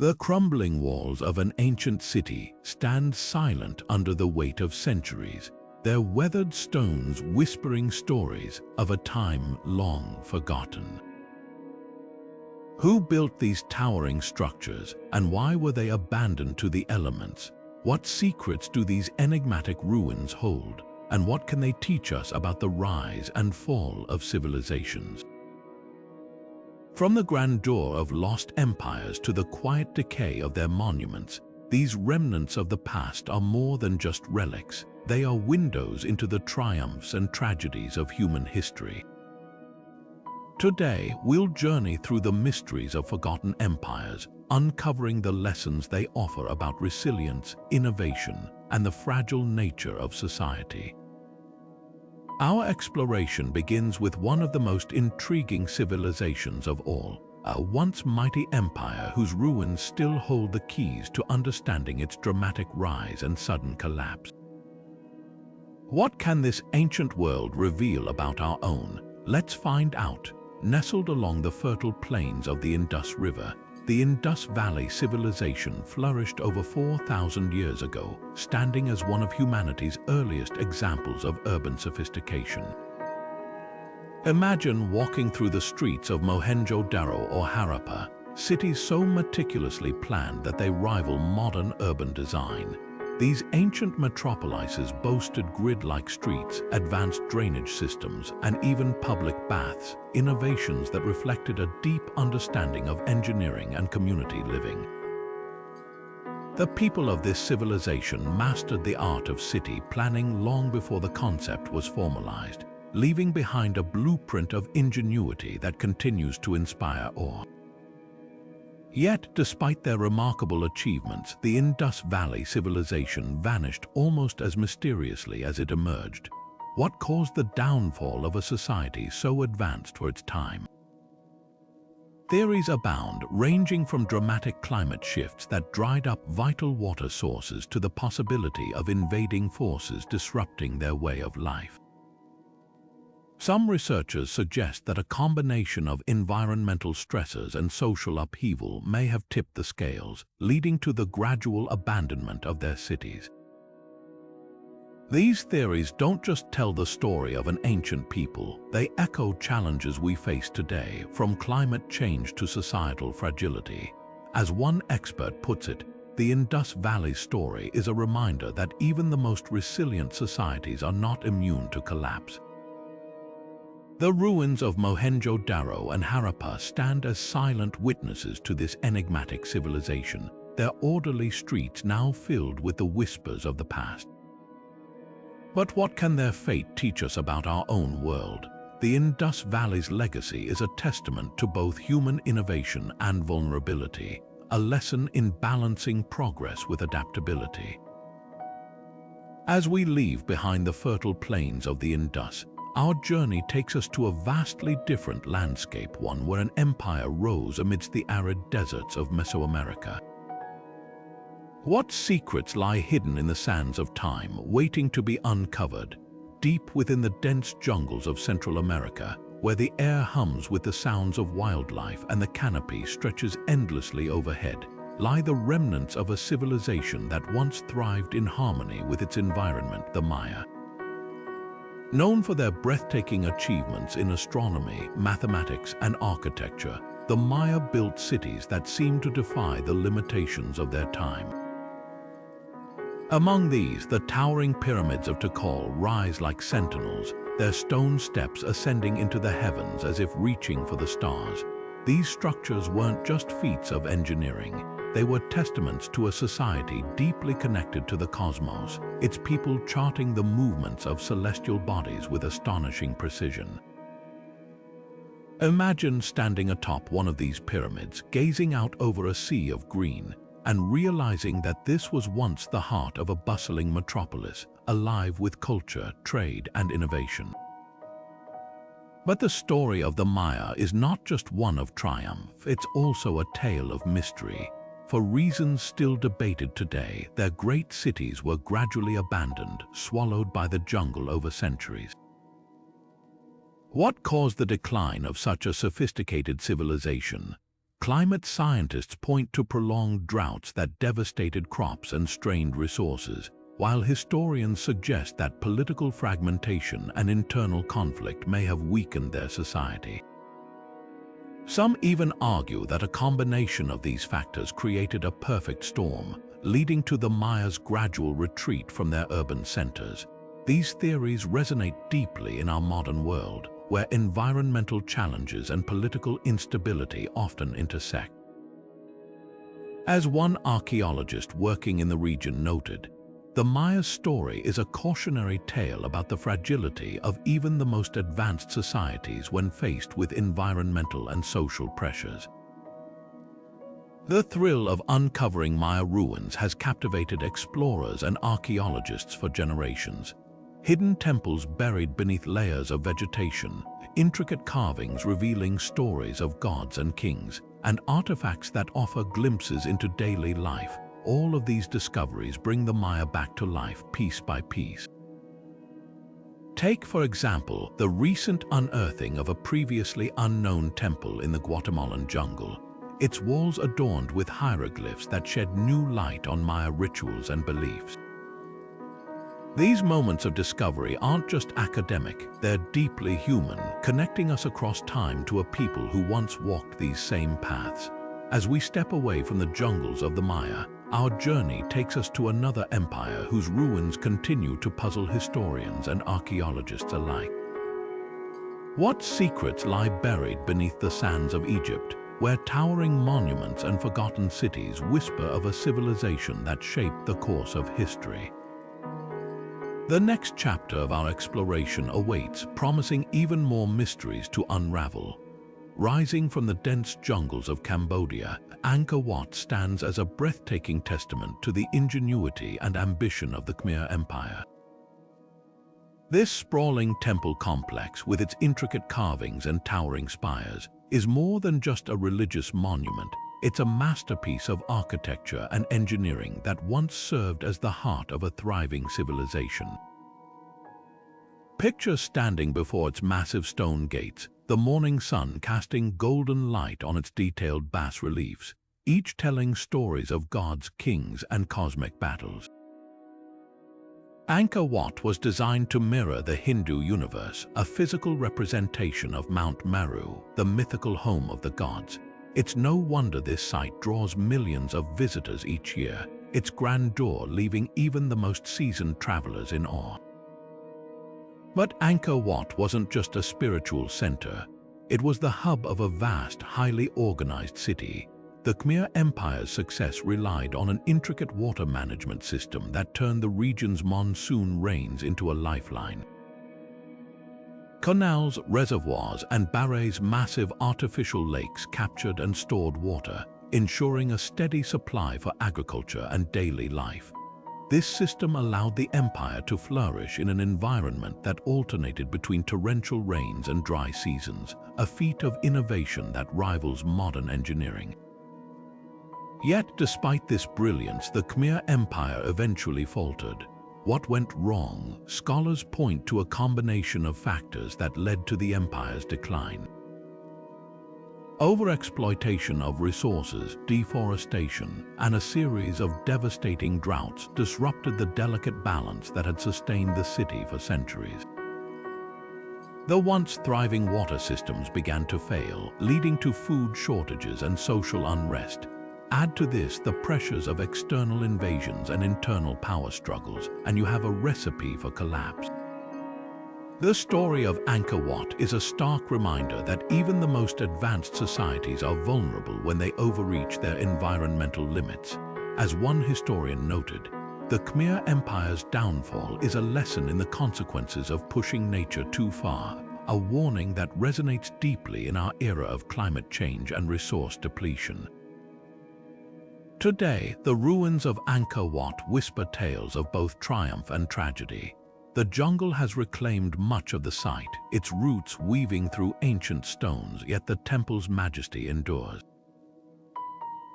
The crumbling walls of an ancient city stand silent under the weight of centuries, their weathered stones whispering stories of a time long forgotten. Who built these towering structures, and why were they abandoned to the elements? What secrets do these enigmatic ruins hold, and what can they teach us about the rise and fall of civilizations? From the grandeur of lost empires to the quiet decay of their monuments, these remnants of the past are more than just relics. They are windows into the triumphs and tragedies of human history. Today, we'll journey through the mysteries of forgotten empires, uncovering the lessons they offer about resilience, innovation, and the fragile nature of society. Our exploration begins with one of the most intriguing civilizations of all, a once mighty empire whose ruins still hold the keys to understanding its dramatic rise and sudden collapse. What can this ancient world reveal about our own? Let's find out. Nestled along the fertile plains of the Indus River, the Indus Valley Civilization flourished over 4,000 years ago, standing as one of humanity's earliest examples of urban sophistication. Imagine walking through the streets of Mohenjo-Daro or Harappa, cities so meticulously planned that they rival modern urban design. These ancient metropolises boasted grid-like streets, advanced drainage systems, and even public baths, innovations that reflected a deep understanding of engineering and community living. The people of this civilization mastered the art of city planning long before the concept was formalized, leaving behind a blueprint of ingenuity that continues to inspire awe. Yet, despite their remarkable achievements, the Indus Valley Civilization vanished almost as mysteriously as it emerged. What caused the downfall of a society so advanced for its time? Theories abound, ranging from dramatic climate shifts that dried up vital water sources to the possibility of invading forces disrupting their way of life. Some researchers suggest that a combination of environmental stressors and social upheaval may have tipped the scales, leading to the gradual abandonment of their cities. These theories don't just tell the story of an ancient people, they echo challenges we face today, from climate change to societal fragility. As one expert puts it, the Indus Valley story is a reminder that even the most resilient societies are not immune to collapse. The ruins of Mohenjo-Daro and Harappa stand as silent witnesses to this enigmatic civilization, their orderly streets now filled with the whispers of the past. But what can their fate teach us about our own world? The Indus Valley's legacy is a testament to both human innovation and vulnerability, a lesson in balancing progress with adaptability. As we leave behind the fertile plains of the Indus, our journey takes us to a vastly different landscape, one where an empire rose amidst the arid deserts of Mesoamerica. What secrets lie hidden in the sands of time, waiting to be uncovered? Deep within the dense jungles of Central America, where the air hums with the sounds of wildlife and the canopy stretches endlessly overhead, lie the remnants of a civilization that once thrived in harmony with its environment, the Maya. Known for their breathtaking achievements in astronomy, mathematics, and architecture, the Maya built cities that seemed to defy the limitations of their time. Among these, the towering pyramids of Tikal rise like sentinels, their stone steps ascending into the heavens as if reaching for the stars. These structures weren't just feats of engineering. They were testaments to a society deeply connected to the cosmos, its people charting the movements of celestial bodies with astonishing precision. Imagine standing atop one of these pyramids, gazing out over a sea of green, and realizing that this was once the heart of a bustling metropolis, alive with culture, trade, and innovation. But the story of the Maya is not just one of triumph, it's also a tale of mystery. For reasons still debated today, their great cities were gradually abandoned, swallowed by the jungle over centuries. What caused the decline of such a sophisticated civilization? Climate scientists point to prolonged droughts that devastated crops and strained resources, while historians suggest that political fragmentation and internal conflict may have weakened their society. Some even argue that a combination of these factors created a perfect storm, leading to the Maya's gradual retreat from their urban centers. These theories resonate deeply in our modern world, where environmental challenges and political instability often intersect. As one archaeologist working in the region noted, the Maya's story is a cautionary tale about the fragility of even the most advanced societies when faced with environmental and social pressures. The thrill of uncovering Maya ruins has captivated explorers and archaeologists for generations. Hidden temples buried beneath layers of vegetation, intricate carvings revealing stories of gods and kings, and artifacts that offer glimpses into daily life. All of these discoveries bring the Maya back to life piece by piece. Take, for example, the recent unearthing of a previously unknown temple in the Guatemalan jungle, its walls adorned with hieroglyphs that shed new light on Maya rituals and beliefs. These moments of discovery aren't just academic, they're deeply human, connecting us across time to a people who once walked these same paths. As we step away from the jungles of the Maya, our journey takes us to another empire whose ruins continue to puzzle historians and archaeologists alike. What secrets lie buried beneath the sands of Egypt, where towering monuments and forgotten cities whisper of a civilization that shaped the course of history? The next chapter of our exploration awaits, promising even more mysteries to unravel. Rising from the dense jungles of Cambodia, Angkor Wat stands as a breathtaking testament to the ingenuity and ambition of the Khmer Empire. This sprawling temple complex, with its intricate carvings and towering spires, is more than just a religious monument. It's a masterpiece of architecture and engineering that once served as the heart of a thriving civilization. Picture standing before its massive stone gates, the morning sun casting golden light on its detailed bas-reliefs, each telling stories of gods, kings, and cosmic battles. Angkor Wat was designed to mirror the Hindu universe, a physical representation of Mount Meru, the mythical home of the gods. It's no wonder this site draws millions of visitors each year, its grandeur leaving even the most seasoned travelers in awe. But Angkor Wat wasn't just a spiritual center. It was the hub of a vast, highly organized city. The Khmer Empire's success relied on an intricate water management system that turned the region's monsoon rains into a lifeline. Canals, reservoirs, and barrages, massive artificial lakes captured and stored water, ensuring a steady supply for agriculture and daily life. This system allowed the empire to flourish in an environment that alternated between torrential rains and dry seasons, a feat of innovation that rivals modern engineering. Yet, despite this brilliance, the Khmer Empire eventually faltered. What went wrong? Scholars point to a combination of factors that led to the empire's decline. Overexploitation of resources, deforestation, and a series of devastating droughts disrupted the delicate balance that had sustained the city for centuries. The once thriving water systems began to fail, leading to food shortages and social unrest. Add to this the pressures of external invasions and internal power struggles, and you have a recipe for collapse. The story of Angkor Wat is a stark reminder that even the most advanced societies are vulnerable when they overreach their environmental limits. As one historian noted, the Khmer Empire's downfall is a lesson in the consequences of pushing nature too far, a warning that resonates deeply in our era of climate change and resource depletion. Today, the ruins of Angkor Wat whisper tales of both triumph and tragedy. The jungle has reclaimed much of the site, its roots weaving through ancient stones, yet the temple's majesty endures.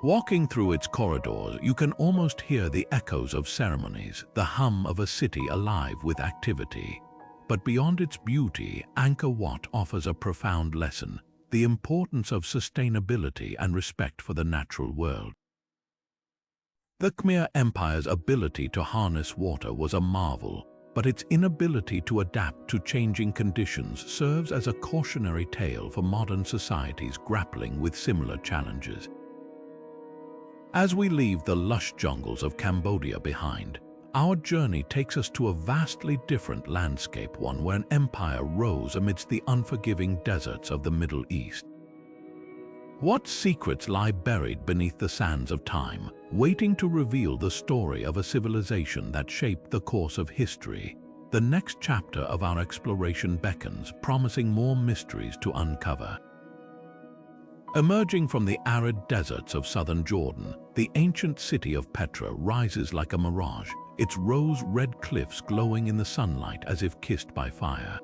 Walking through its corridors, you can almost hear the echoes of ceremonies, the hum of a city alive with activity. But beyond its beauty, Angkor Wat offers a profound lesson. the importance of sustainability and respect for the natural world. The Khmer Empire's ability to harness water was a marvel, but its inability to adapt to changing conditions serves as a cautionary tale for modern societies grappling with similar challenges. As we leave the lush jungles of Cambodia behind, our journey takes us to a vastly different landscape, one where an empire rose amidst the unforgiving deserts of the Middle East. What secrets lie buried beneath the sands of time, waiting to reveal the story of a civilization that shaped the course of history? The next chapter of our exploration beckons, promising more mysteries to uncover. Emerging from the arid deserts of southern Jordan, the ancient city of Petra rises like a mirage, its rose-red cliffs glowing in the sunlight as if kissed by fire.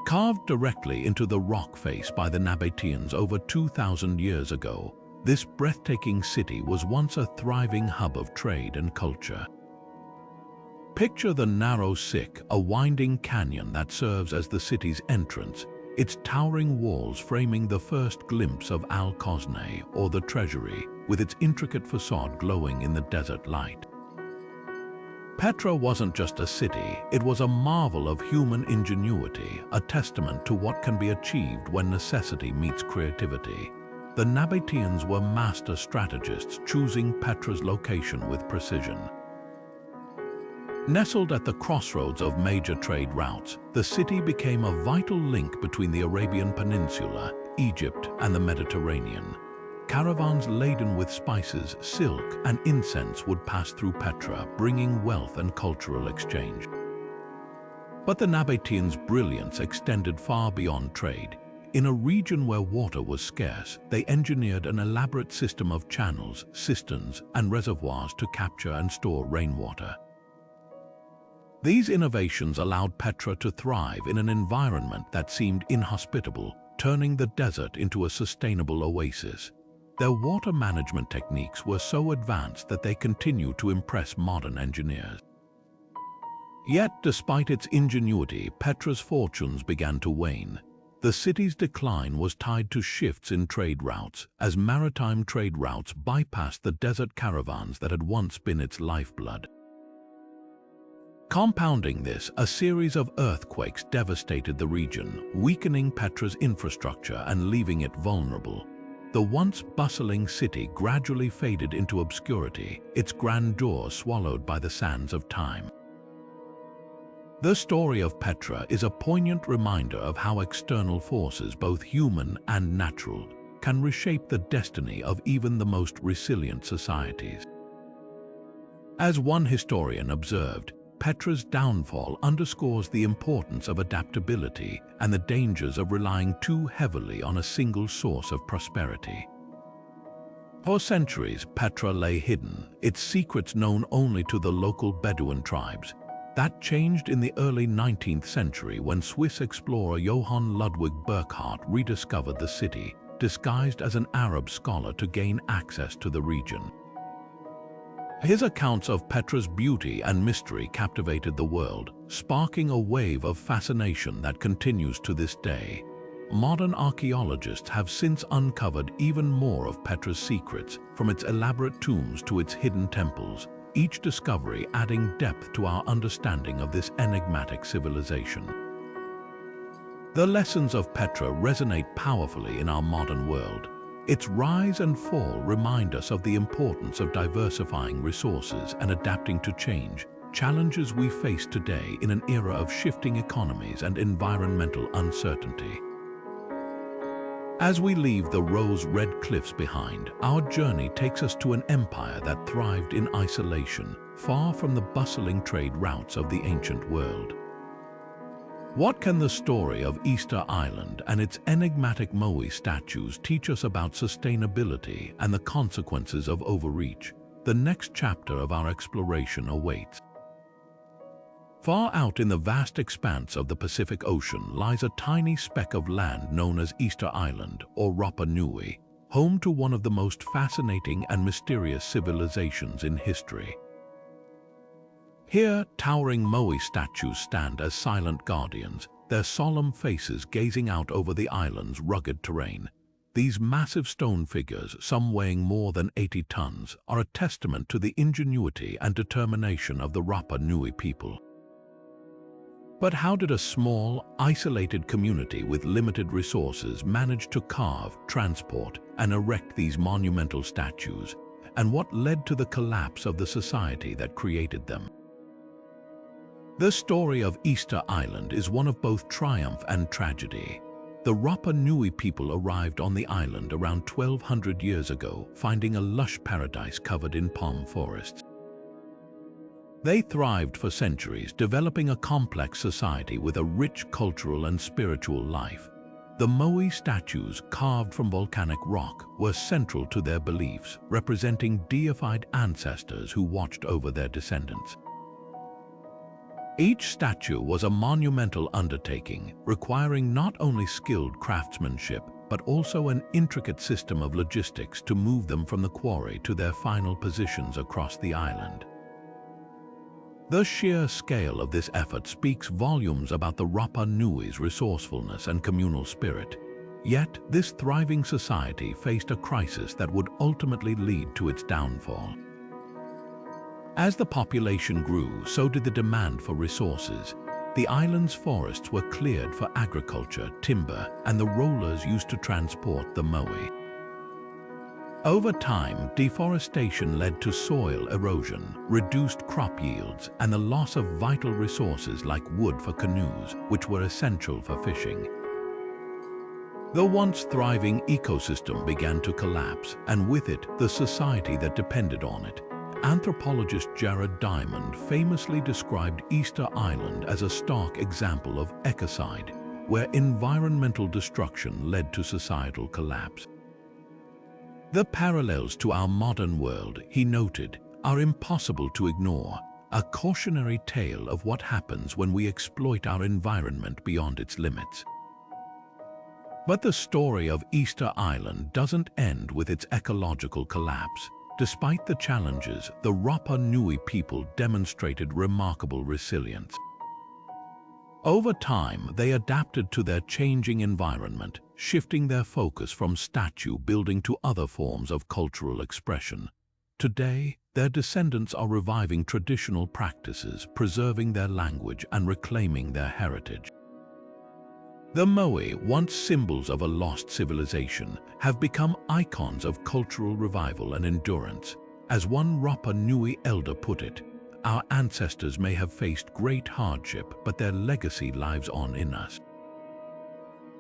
Carved directly into the rock face by the Nabateans over 2,000 years ago, this breathtaking city was once a thriving hub of trade and culture. Picture the narrow Sik, a winding canyon that serves as the city's entrance, its towering walls framing the first glimpse of Al-Khosneh, or the treasury, with its intricate facade glowing in the desert light. Petra wasn't just a city, it was a marvel of human ingenuity, a testament to what can be achieved when necessity meets creativity. The Nabateans were master strategists, choosing Petra's location with precision. Nestled at the crossroads of major trade routes, the city became a vital link between the Arabian Peninsula, Egypt, and the Mediterranean. Caravans laden with spices, silk, and incense would pass through Petra, bringing wealth and cultural exchange. But the Nabateans' brilliance extended far beyond trade. In a region where water was scarce, they engineered an elaborate system of channels, cisterns, and reservoirs to capture and store rainwater. These innovations allowed Petra to thrive in an environment that seemed inhospitable, turning the desert into a sustainable oasis. Their water management techniques were so advanced that they continue to impress modern engineers. Yet, despite its ingenuity, Petra's fortunes began to wane. The city's decline was tied to shifts in trade routes, as maritime trade routes bypassed the desert caravans that had once been its lifeblood. Compounding this, a series of earthquakes devastated the region, weakening Petra's infrastructure and leaving it vulnerable. The once bustling city gradually faded into obscurity, its grandeur swallowed by the sands of time. The story of Petra is a poignant reminder of how external forces, both human and natural, can reshape the destiny of even the most resilient societies. As one historian observed, Petra's downfall underscores the importance of adaptability and the dangers of relying too heavily on a single source of prosperity. For centuries, Petra lay hidden, its secrets known only to the local Bedouin tribes. That changed in the early 19th century when Swiss explorer Johann Ludwig Burckhardt rediscovered the city, disguised as an Arab scholar to gain access to the region. His accounts of Petra's beauty and mystery captivated the world, sparking a wave of fascination that continues to this day. Modern archaeologists have since uncovered even more of Petra's secrets, from its elaborate tombs to its hidden temples, each discovery adding depth to our understanding of this enigmatic civilization. The lessons of Petra resonate powerfully in our modern world. Its rise and fall remind us of the importance of diversifying resources and adapting to change, challenges we face today in an era of shifting economies and environmental uncertainty. As we leave the rose-red cliffs behind, our journey takes us to an empire that thrived in isolation, far from the bustling trade routes of the ancient world. What can the story of Easter Island and its enigmatic Moai statues teach us about sustainability and the consequences of overreach? The next chapter of our exploration awaits. Far out in the vast expanse of the Pacific Ocean lies a tiny speck of land known as Easter Island, or Rapa Nui, home to one of the most fascinating and mysterious civilizations in history. Here, towering Moai statues stand as silent guardians, their solemn faces gazing out over the island's rugged terrain. These massive stone figures, some weighing more than 80 tons, are a testament to the ingenuity and determination of the Rapa Nui people. But how did a small, isolated community with limited resources manage to carve, transport, and erect these monumental statues? And what led to the collapse of the society that created them? The story of Easter Island is one of both triumph and tragedy. The Rapa Nui people arrived on the island around 1200 years ago, finding a lush paradise covered in palm forests. They thrived for centuries, developing a complex society with a rich cultural and spiritual life. The Moai statues, carved from volcanic rock, were central to their beliefs, representing deified ancestors who watched over their descendants. Each statue was a monumental undertaking, requiring not only skilled craftsmanship, but also an intricate system of logistics to move them from the quarry to their final positions across the island. The sheer scale of this effort speaks volumes about the Rapa Nui's resourcefulness and communal spirit. Yet, this thriving society faced a crisis that would ultimately lead to its downfall. As the population grew, so did the demand for resources. The island's forests were cleared for agriculture, timber, and the rollers used to transport the moai. Over time, deforestation led to soil erosion, reduced crop yields, and the loss of vital resources like wood for canoes, which were essential for fishing. The once thriving ecosystem began to collapse, and with it, the society that depended on it. Anthropologist Jared Diamond famously described Easter Island as a stark example of ecocide, where environmental destruction led to societal collapse. The parallels to our modern world, he noted, are impossible to ignore, a cautionary tale of what happens when we exploit our environment beyond its limits. But the story of Easter Island doesn't end with its ecological collapse. Despite the challenges, the Rapa Nui people demonstrated remarkable resilience. Over time, they adapted to their changing environment, shifting their focus from statue building to other forms of cultural expression. Today, their descendants are reviving traditional practices, preserving their language, and reclaiming their heritage. The Moai, once symbols of a lost civilization, have become icons of cultural revival and endurance. As one Rapa Nui elder put it, "Our ancestors may have faced great hardship, but their legacy lives on in us.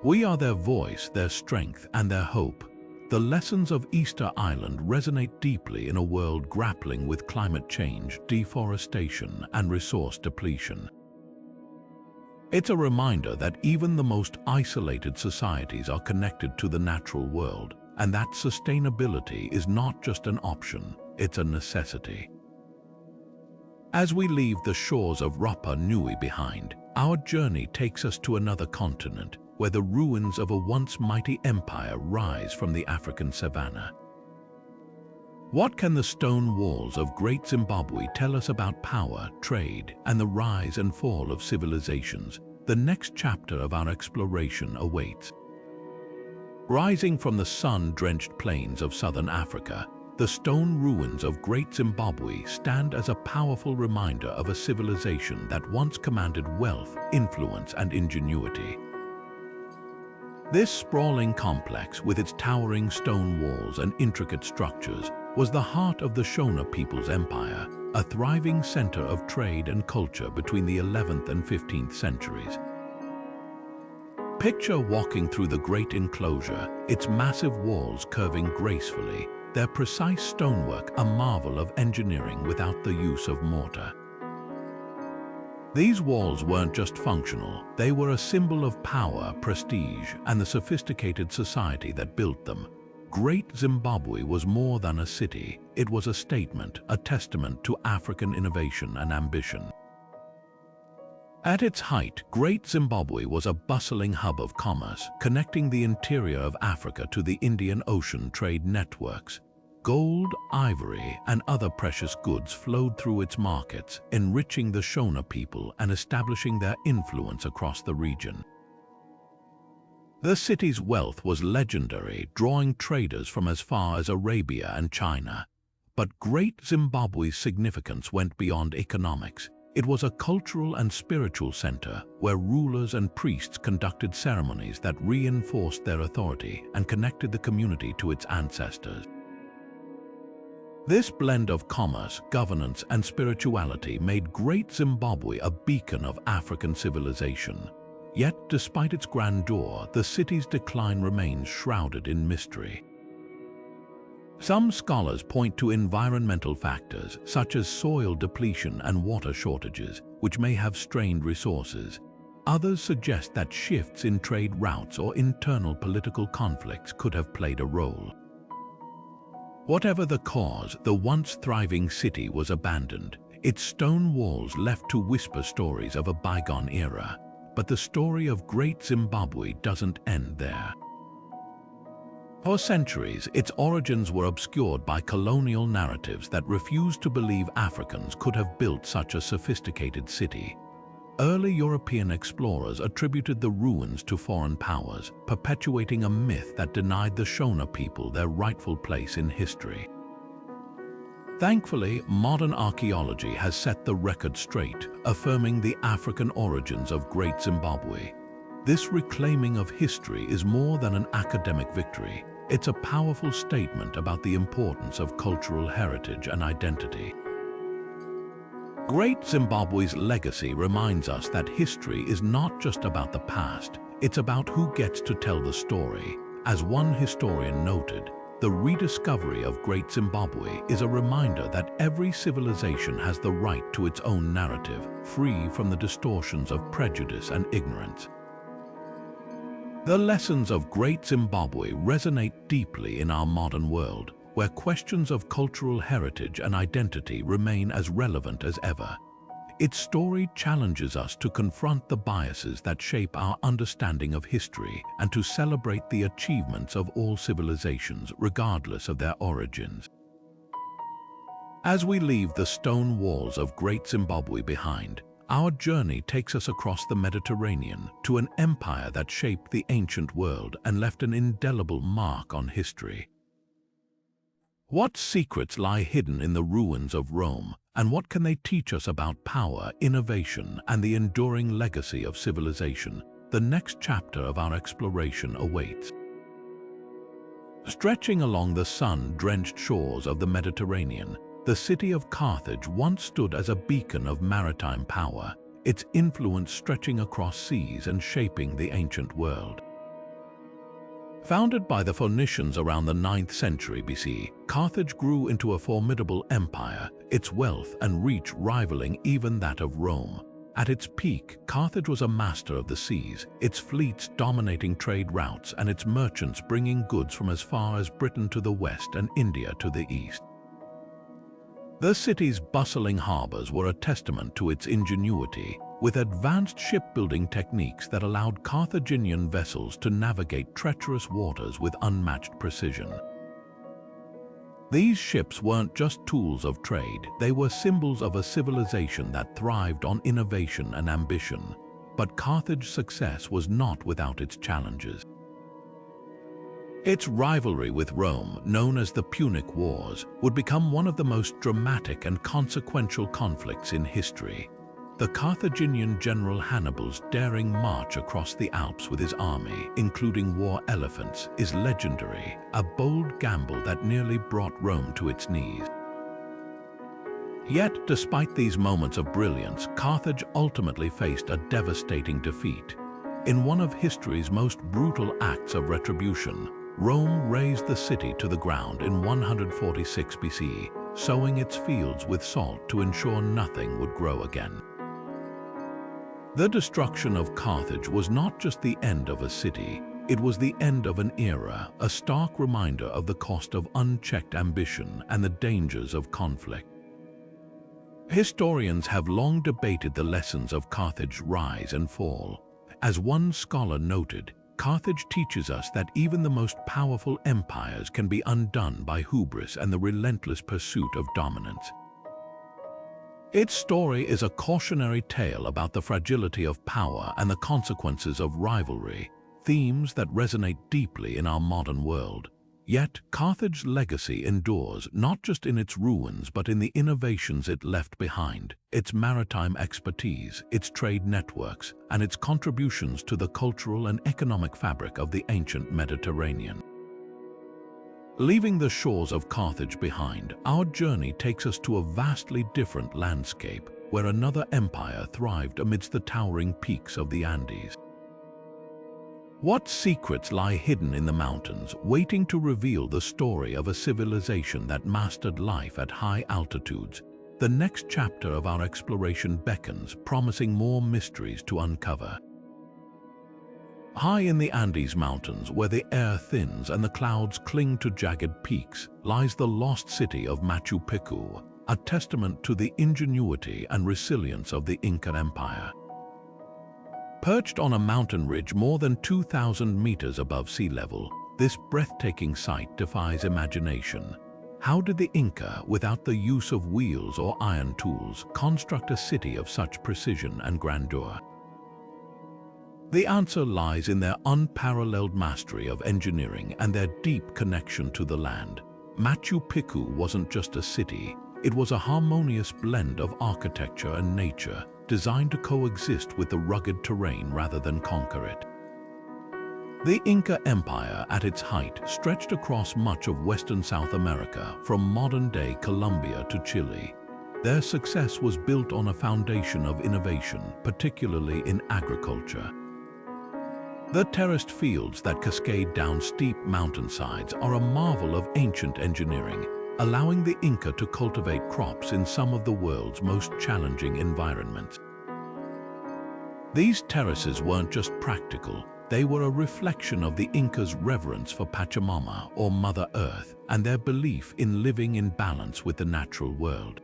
We are their voice, their strength, and their hope." The lessons of Easter Island resonate deeply in a world grappling with climate change, deforestation, and resource depletion. It's a reminder that even the most isolated societies are connected to the natural world, and that sustainability is not just an option, it's a necessity. As we leave the shores of Rapa Nui behind, our journey takes us to another continent, where the ruins of a once mighty empire rise from the African savanna. What can the stone walls of Great Zimbabwe tell us about power, trade, and the rise and fall of civilizations? The next chapter of our exploration awaits. Rising from the sun-drenched plains of southern Africa, the stone ruins of Great Zimbabwe stand as a powerful reminder of a civilization that once commanded wealth, influence, and ingenuity. This sprawling complex, with its towering stone walls and intricate structures, was the heart of the Shona people's empire, a thriving center of trade and culture between the 11th and 15th centuries. Picture walking through the great enclosure, its massive walls curving gracefully, their precise stonework a marvel of engineering without the use of mortar. These walls weren't just functional, they were a symbol of power, prestige, and the sophisticated society that built them. Great Zimbabwe was more than a city, it was a statement, a testament to African innovation and ambition. At its height, Great Zimbabwe was a bustling hub of commerce, connecting the interior of Africa to the Indian Ocean trade networks. Gold, ivory, and other precious goods flowed through its markets, enriching the Shona people and establishing their influence across the region. The city's wealth was legendary, drawing traders from as far as Arabia and China. But Great Zimbabwe's significance went beyond economics. It was a cultural and spiritual center where rulers and priests conducted ceremonies that reinforced their authority and connected the community to its ancestors. This blend of commerce, governance, and spirituality made Great Zimbabwe a beacon of African civilization. Yet, despite its grandeur, the city's decline remains shrouded in mystery. Some scholars point to environmental factors, such as soil depletion and water shortages, which may have strained resources. Others suggest that shifts in trade routes or internal political conflicts could have played a role. Whatever the cause, the once thriving city was abandoned, its stone walls left to whisper stories of a bygone era. But the story of Great Zimbabwe doesn't end there. For centuries, its origins were obscured by colonial narratives that refused to believe Africans could have built such a sophisticated city. Early European explorers attributed the ruins to foreign powers, perpetuating a myth that denied the Shona people their rightful place in history. Thankfully, modern archaeology has set the record straight, affirming the African origins of Great Zimbabwe. This reclaiming of history is more than an academic victory. It's a powerful statement about the importance of cultural heritage and identity. Great Zimbabwe's legacy reminds us that history is not just about the past, it's about who gets to tell the story. As one historian noted, the rediscovery of Great Zimbabwe is a reminder that every civilization has the right to its own narrative, free from the distortions of prejudice and ignorance. The lessons of Great Zimbabwe resonate deeply in our modern world, where questions of cultural heritage and identity remain as relevant as ever. Its story challenges us to confront the biases that shape our understanding of history and to celebrate the achievements of all civilizations, regardless of their origins. As we leave the stone walls of Great Zimbabwe behind, our journey takes us across the Mediterranean to an empire that shaped the ancient world and left an indelible mark on history. What secrets lie hidden in the ruins of Rome, and what can they teach us about power, innovation, and the enduring legacy of civilization? The next chapter of our exploration awaits. Stretching along the sun-drenched shores of the Mediterranean, the city of Carthage once stood as a beacon of maritime power, its influence stretching across seas and shaping the ancient world. Founded by the Phoenicians around the 9th century BC, Carthage grew into a formidable empire, its wealth and reach rivaling even that of Rome. At its peak, Carthage was a master of the seas, its fleets dominating trade routes and its merchants bringing goods from as far as Britain to the west and India to the east. The city's bustling harbors were a testament to its ingenuity, with advanced shipbuilding techniques that allowed Carthaginian vessels to navigate treacherous waters with unmatched precision. These ships weren't just tools of trade, they were symbols of a civilization that thrived on innovation and ambition. But Carthage's success was not without its challenges. Its rivalry with Rome, known as the Punic Wars, would become one of the most dramatic and consequential conflicts in history. The Carthaginian general Hannibal's daring march across the Alps with his army, including war elephants, is legendary, a bold gamble that nearly brought Rome to its knees. Yet, despite these moments of brilliance, Carthage ultimately faced a devastating defeat. In one of history's most brutal acts of retribution, Rome razed the city to the ground in 146 BC, sowing its fields with salt to ensure nothing would grow again. The destruction of Carthage was not just the end of a city, it was the end of an era, a stark reminder of the cost of unchecked ambition and the dangers of conflict. Historians have long debated the lessons of Carthage's rise and fall. As one scholar noted, Carthage teaches us that even the most powerful empires can be undone by hubris and the relentless pursuit of dominance. Its story is a cautionary tale about the fragility of power and the consequences of rivalry, themes that resonate deeply in our modern world. Yet, Carthage's legacy endures not just in its ruins but in the innovations it left behind, its maritime expertise, its trade networks, and its contributions to the cultural and economic fabric of the ancient Mediterranean. Leaving the shores of Carthage behind, our journey takes us to a vastly different landscape where another empire thrived amidst the towering peaks of the Andes. What secrets lie hidden in the mountains, waiting to reveal the story of a civilization that mastered life at high altitudes? The next chapter of our exploration beckons, promising more mysteries to uncover. High in the Andes Mountains, where the air thins and the clouds cling to jagged peaks, lies the lost city of Machu Picchu, a testament to the ingenuity and resilience of the Inca Empire. Perched on a mountain ridge more than 2,000 meters above sea level, this breathtaking sight defies imagination. How did the Inca, without the use of wheels or iron tools, construct a city of such precision and grandeur? The answer lies in their unparalleled mastery of engineering and their deep connection to the land. Machu Picchu wasn't just a city, it was a harmonious blend of architecture and nature, designed to coexist with the rugged terrain rather than conquer it. The Inca Empire, at its height, stretched across much of western South America, from modern-day Colombia to Chile. Their success was built on a foundation of innovation, particularly in agriculture. The terraced fields that cascade down steep mountainsides are a marvel of ancient engineering, allowing the Inca to cultivate crops in some of the world's most challenging environments. These terraces weren't just practical, they were a reflection of the Incas' reverence for Pachamama, or Mother Earth, and their belief in living in balance with the natural world.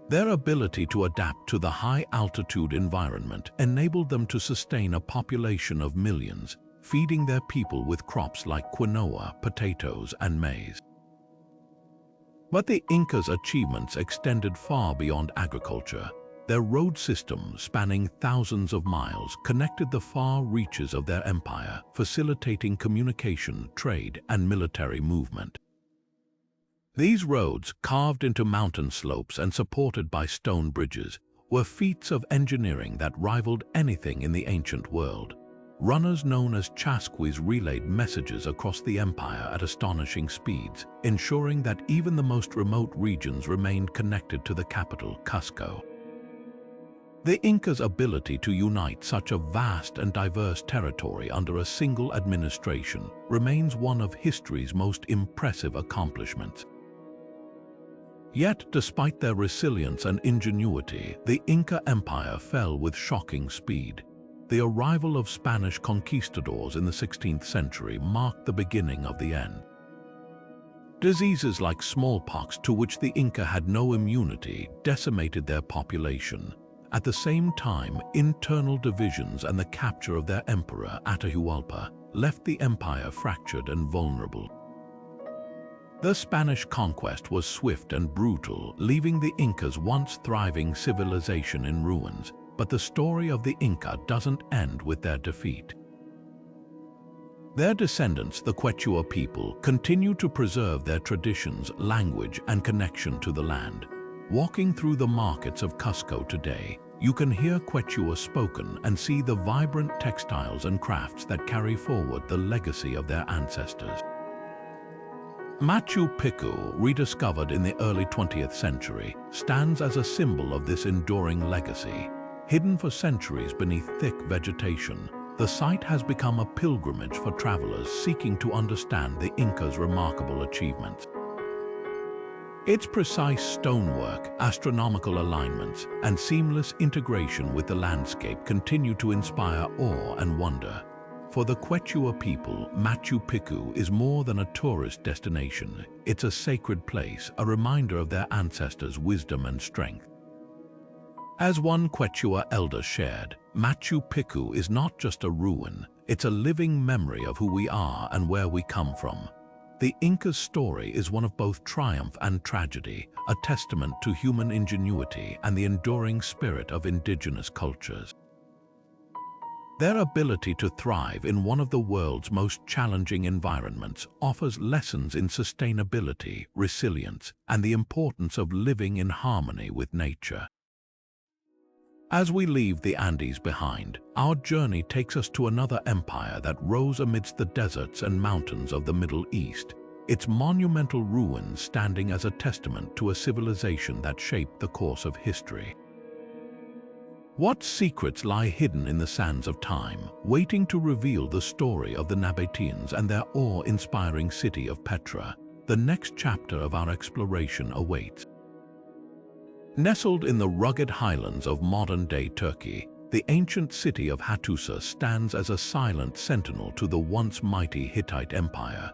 Their ability to adapt to the high-altitude environment enabled them to sustain a population of millions, feeding their people with crops like quinoa, potatoes, and maize. But the Incas' achievements extended far beyond agriculture. Their road system, spanning thousands of miles, connected the far reaches of their empire, facilitating communication, trade, and military movement. These roads, carved into mountain slopes and supported by stone bridges, were feats of engineering that rivaled anything in the ancient world. Runners known as chasquis relayed messages across the empire at astonishing speeds, ensuring that even the most remote regions remained connected to the capital, Cusco. The Incas' ability to unite such a vast and diverse territory under a single administration remains one of history's most impressive accomplishments. Yet, despite their resilience and ingenuity, the Inca Empire fell with shocking speed. The arrival of Spanish conquistadors in the 16th century marked the beginning of the end. Diseases like smallpox, to which the Inca had no immunity, decimated their population. At the same time, internal divisions and the capture of their emperor, Atahualpa, left the empire fractured and vulnerable. The Spanish conquest was swift and brutal, leaving the Incas' once thriving civilization in ruins. But the story of the Inca doesn't end with their defeat. Their descendants, the Quechua people, continue to preserve their traditions, language, and connection to the land. Walking through the markets of Cusco today, you can hear Quechua spoken and see the vibrant textiles and crafts that carry forward the legacy of their ancestors. Machu Picchu, rediscovered in the early 20th century, stands as a symbol of this enduring legacy. Hidden for centuries beneath thick vegetation, the site has become a pilgrimage for travelers seeking to understand the Incas' remarkable achievements. Its precise stonework, astronomical alignments, and seamless integration with the landscape continue to inspire awe and wonder. For the Quechua people, Machu Picchu is more than a tourist destination. It's a sacred place, a reminder of their ancestors' wisdom and strength. As one Quechua elder shared, Machu Picchu is not just a ruin, It's a living memory of who we are and where we come from. The Inca's story is one of both triumph and tragedy, a testament to human ingenuity and the enduring spirit of indigenous cultures. Their ability to thrive in one of the world's most challenging environments offers lessons in sustainability, resilience, and the importance of living in harmony with nature. As we leave the Andes behind, our journey takes us to another empire that rose amidst the deserts and mountains of the Middle East, its monumental ruins standing as a testament to a civilization that shaped the course of history. What secrets lie hidden in the sands of time, waiting to reveal the story of the Nabateans and their awe-inspiring city of Petra? The next chapter of our exploration awaits. Nestled in the rugged highlands of modern-day Turkey, the ancient city of Hattusa stands as a silent sentinel to the once mighty Hittite Empire.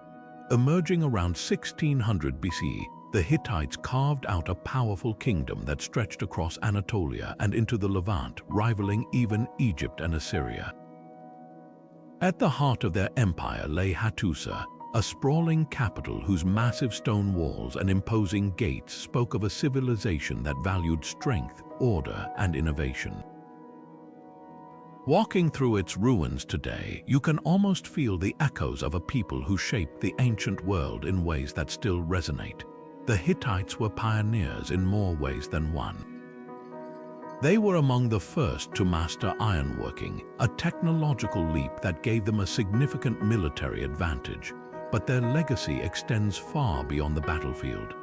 Emerging around 1600 BCE, the Hittites carved out a powerful kingdom that stretched across Anatolia and into the Levant, rivaling even Egypt and Assyria. At the heart of their empire lay Hattusa, a sprawling capital whose massive stone walls and imposing gates spoke of a civilization that valued strength, order, and innovation. Walking through its ruins today, you can almost feel the echoes of a people who shaped the ancient world in ways that still resonate. The Hittites were pioneers in more ways than one. They were among the first to master ironworking, a technological leap that gave them a significant military advantage, but their legacy extends far beyond the battlefield.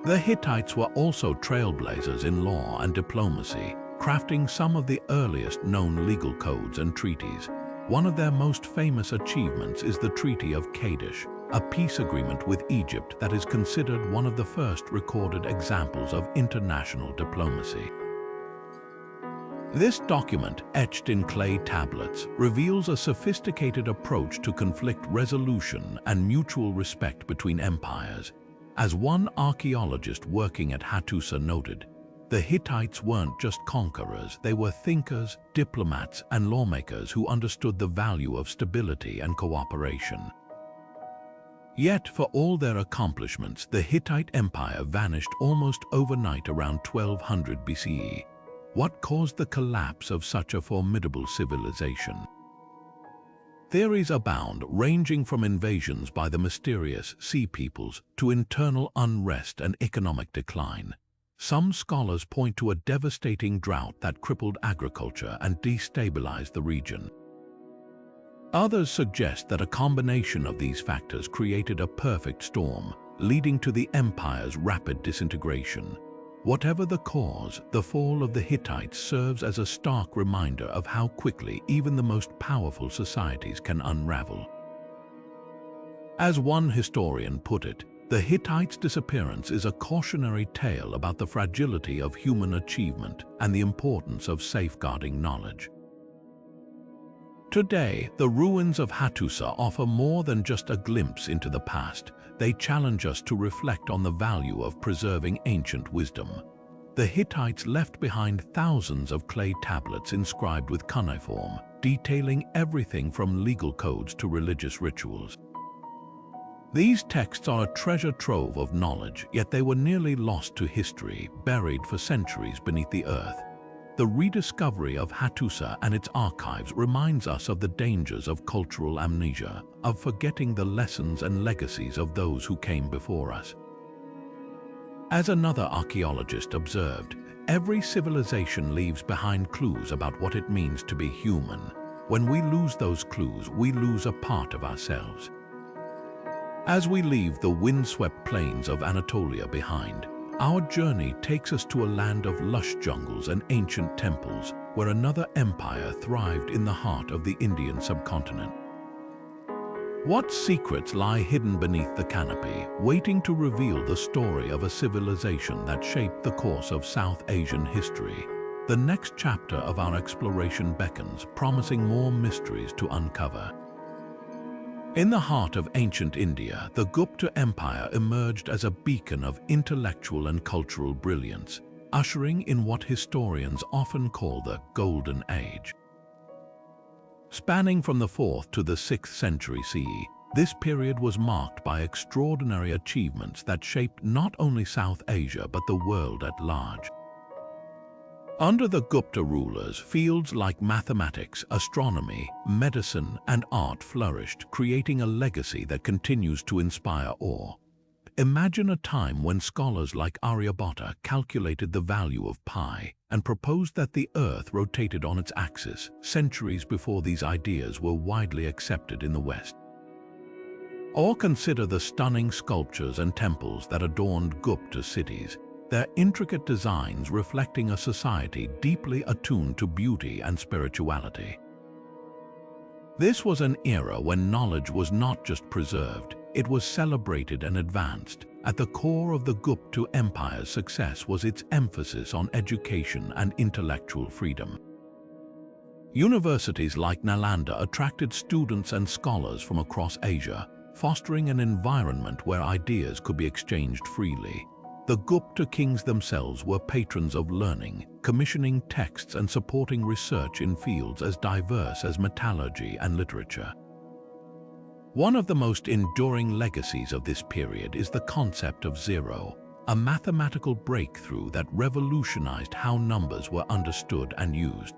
The Hittites were also trailblazers in law and diplomacy, crafting some of the earliest known legal codes and treaties. One of their most famous achievements is the Treaty of Kadesh, a peace agreement with Egypt that is considered one of the first recorded examples of international diplomacy. This document, etched in clay tablets, reveals a sophisticated approach to conflict resolution and mutual respect between empires. As one archaeologist working at Hattusa noted, the Hittites weren't just conquerors, they were thinkers, diplomats, and lawmakers who understood the value of stability and cooperation. Yet, for all their accomplishments, the Hittite Empire vanished almost overnight around 1200 BCE. What caused the collapse of such a formidable civilization? Theories abound, ranging from invasions by the mysterious sea peoples to internal unrest and economic decline. Some scholars point to a devastating drought that crippled agriculture and destabilized the region. Others suggest that a combination of these factors created a perfect storm, leading to the empire's rapid disintegration. Whatever the cause, the fall of the Hittites serves as a stark reminder of how quickly even the most powerful societies can unravel. As one historian put it, the Hittites' disappearance is a cautionary tale about the fragility of human achievement and the importance of safeguarding knowledge. Today, the ruins of Hattusa offer more than just a glimpse into the past. They challenge us to reflect on the value of preserving ancient wisdom. The Hittites left behind thousands of clay tablets inscribed with cuneiform, detailing everything from legal codes to religious rituals. These texts are a treasure trove of knowledge, yet they were nearly lost to history, buried for centuries beneath the earth. The rediscovery of Hattusa and its archives reminds us of the dangers of cultural amnesia, of forgetting the lessons and legacies of those who came before us. As another archaeologist observed, every civilization leaves behind clues about what it means to be human. When we lose those clues, we lose a part of ourselves. As we leave the windswept plains of Anatolia behind, our journey takes us to a land of lush jungles and ancient temples, where another empire thrived in the heart of the Indian subcontinent. What secrets lie hidden beneath the canopy, waiting to reveal the story of a civilization that shaped the course of South Asian history? The next chapter of our exploration beckons, promising more mysteries to uncover. In the heart of ancient India, the Gupta Empire emerged as a beacon of intellectual and cultural brilliance, ushering in what historians often call the Golden Age. Spanning from the 4th to the 6th century CE, this period was marked by extraordinary achievements that shaped not only South Asia but the world at large. Under the Gupta rulers, fields like mathematics, astronomy, medicine, and art flourished, creating a legacy that continues to inspire awe. Imagine a time when scholars like Aryabhatta calculated the value of pi and proposed that the Earth rotated on its axis, centuries before these ideas were widely accepted in the West. Or consider the stunning sculptures and temples that adorned Gupta cities, their intricate designs reflecting a society deeply attuned to beauty and spirituality. This was an era when knowledge was not just preserved, it was celebrated and advanced. At the core of the Gupta Empire's success was its emphasis on education and intellectual freedom. Universities like Nalanda attracted students and scholars from across Asia, fostering an environment where ideas could be exchanged freely. The Gupta kings themselves were patrons of learning, commissioning texts and supporting research in fields as diverse as metallurgy and literature. One of the most enduring legacies of this period is the concept of zero, a mathematical breakthrough that revolutionized how numbers were understood and used.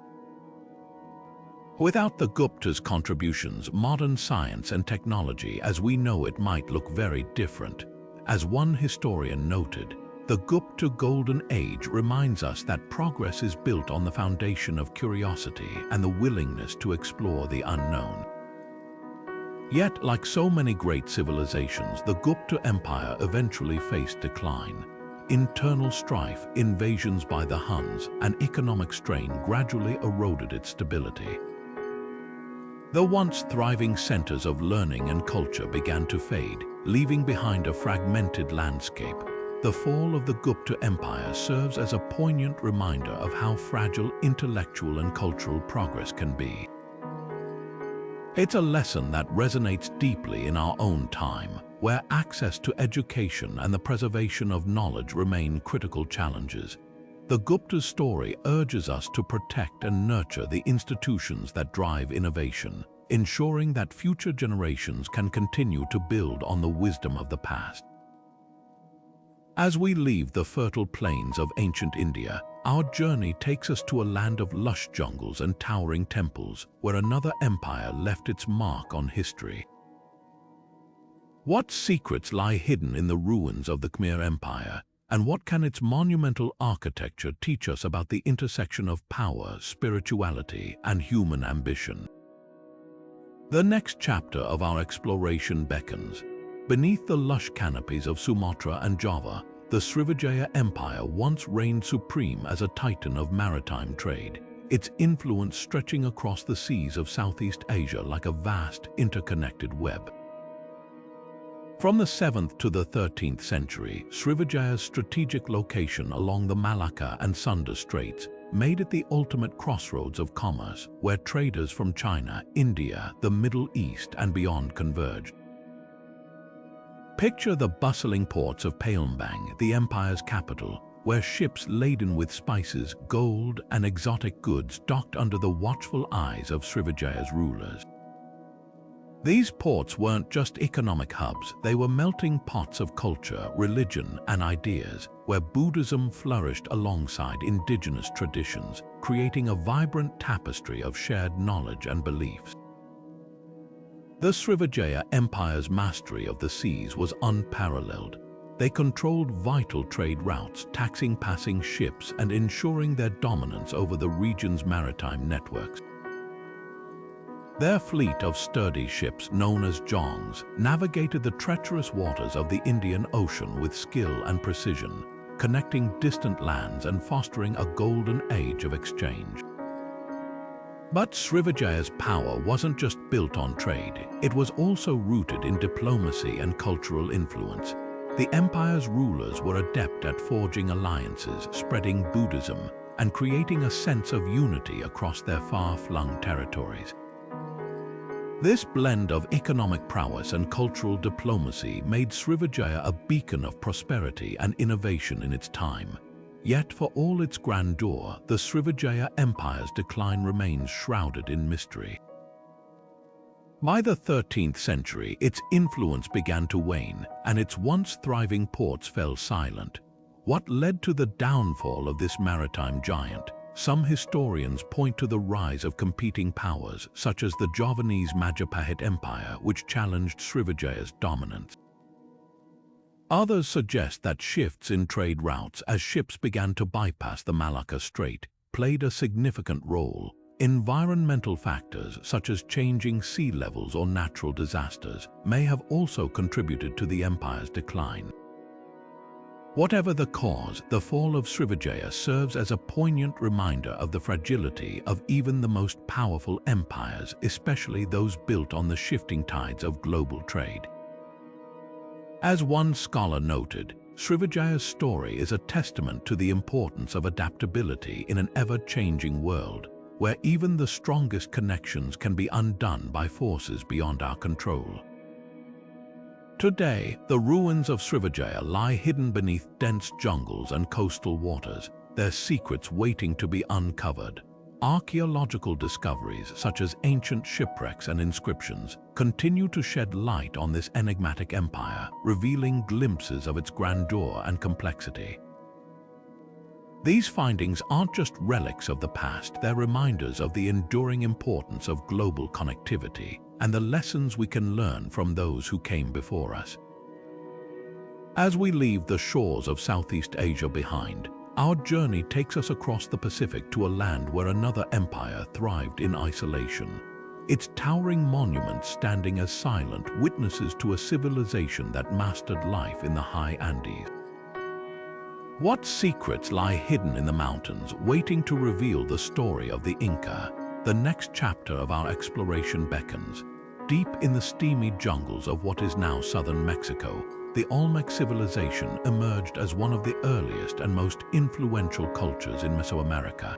Without the Gupta's contributions, modern science and technology as we know it might look very different. As one historian noted, the Gupta Golden Age reminds us that progress is built on the foundation of curiosity and the willingness to explore the unknown. Yet, like so many great civilizations, the Gupta Empire eventually faced decline. Internal strife, invasions by the Huns, and economic strain gradually eroded its stability. The once thriving centers of learning and culture began to fade, leaving behind a fragmented landscape. The fall of the Gupta Empire serves as a poignant reminder of how fragile intellectual and cultural progress can be. It's a lesson that resonates deeply in our own time, where access to education and the preservation of knowledge remain critical challenges. The Gupta's story urges us to protect and nurture the institutions that drive innovation, ensuring that future generations can continue to build on the wisdom of the past. As we leave the fertile plains of ancient India, our journey takes us to a land of lush jungles and towering temples, where another empire left its mark on history. What secrets lie hidden in the ruins of the Khmer Empire, and what can its monumental architecture teach us about the intersection of power, spirituality, and human ambition? The next chapter of our exploration beckons. Beneath the lush canopies of Sumatra and Java, the Srivijaya Empire once reigned supreme as a titan of maritime trade, its influence stretching across the seas of Southeast Asia like a vast, interconnected web. From the 7th to the 13th century, Srivijaya's strategic location along the Malacca and Sunda Straits made it the ultimate crossroads of commerce, where traders from China, India, the Middle East, and beyond converged. Picture the bustling ports of Palembang, the empire's capital, where ships laden with spices, gold, and exotic goods docked under the watchful eyes of Srivijaya's rulers. These ports weren't just economic hubs, they were melting pots of culture, religion, and ideas, where Buddhism flourished alongside indigenous traditions, creating a vibrant tapestry of shared knowledge and beliefs. The Srivijaya Empire's mastery of the seas was unparalleled. They controlled vital trade routes, taxing passing ships and ensuring their dominance over the region's maritime networks. Their fleet of sturdy ships, known as jongs, navigated the treacherous waters of the Indian Ocean with skill and precision, connecting distant lands and fostering a golden age of exchange. But Srivijaya's power wasn't just built on trade, it was also rooted in diplomacy and cultural influence. The empire's rulers were adept at forging alliances, spreading Buddhism, and creating a sense of unity across their far-flung territories. This blend of economic prowess and cultural diplomacy made Srivijaya a beacon of prosperity and innovation in its time. Yet for all its grandeur, the Srivijaya Empire's decline remains shrouded in mystery. By the 13th century, its influence began to wane, and its once thriving ports fell silent. What led to the downfall of this maritime giant? Some historians point to the rise of competing powers, such as the Javanese Majapahit Empire, which challenged Srivijaya's dominance. Others suggest that shifts in trade routes as ships began to bypass the Malacca Strait played a significant role. Environmental factors such as changing sea levels or natural disasters may have also contributed to the empire's decline. Whatever the cause, the fall of Srivijaya serves as a poignant reminder of the fragility of even the most powerful empires, especially those built on the shifting tides of global trade. As one scholar noted, Srivijaya's story is a testament to the importance of adaptability in an ever-changing world, where even the strongest connections can be undone by forces beyond our control. Today, the ruins of Srivijaya lie hidden beneath dense jungles and coastal waters, their secrets waiting to be uncovered. Archaeological discoveries, such as ancient shipwrecks and inscriptions, continue to shed light on this enigmatic empire, revealing glimpses of its grandeur and complexity. These findings aren't just relics of the past, they're reminders of the enduring importance of global connectivity and the lessons we can learn from those who came before us. As we leave the shores of Southeast Asia behind, our journey takes us across the Pacific to a land where another empire thrived in isolation, its towering monuments standing as silent witnesses to a civilization that mastered life in the high Andes. What secrets lie hidden in the mountains, waiting to reveal the story of the Inca? The next chapter of our exploration beckons. Deep in the steamy jungles of what is now southern Mexico, the Olmec civilization emerged as one of the earliest and most influential cultures in Mesoamerica.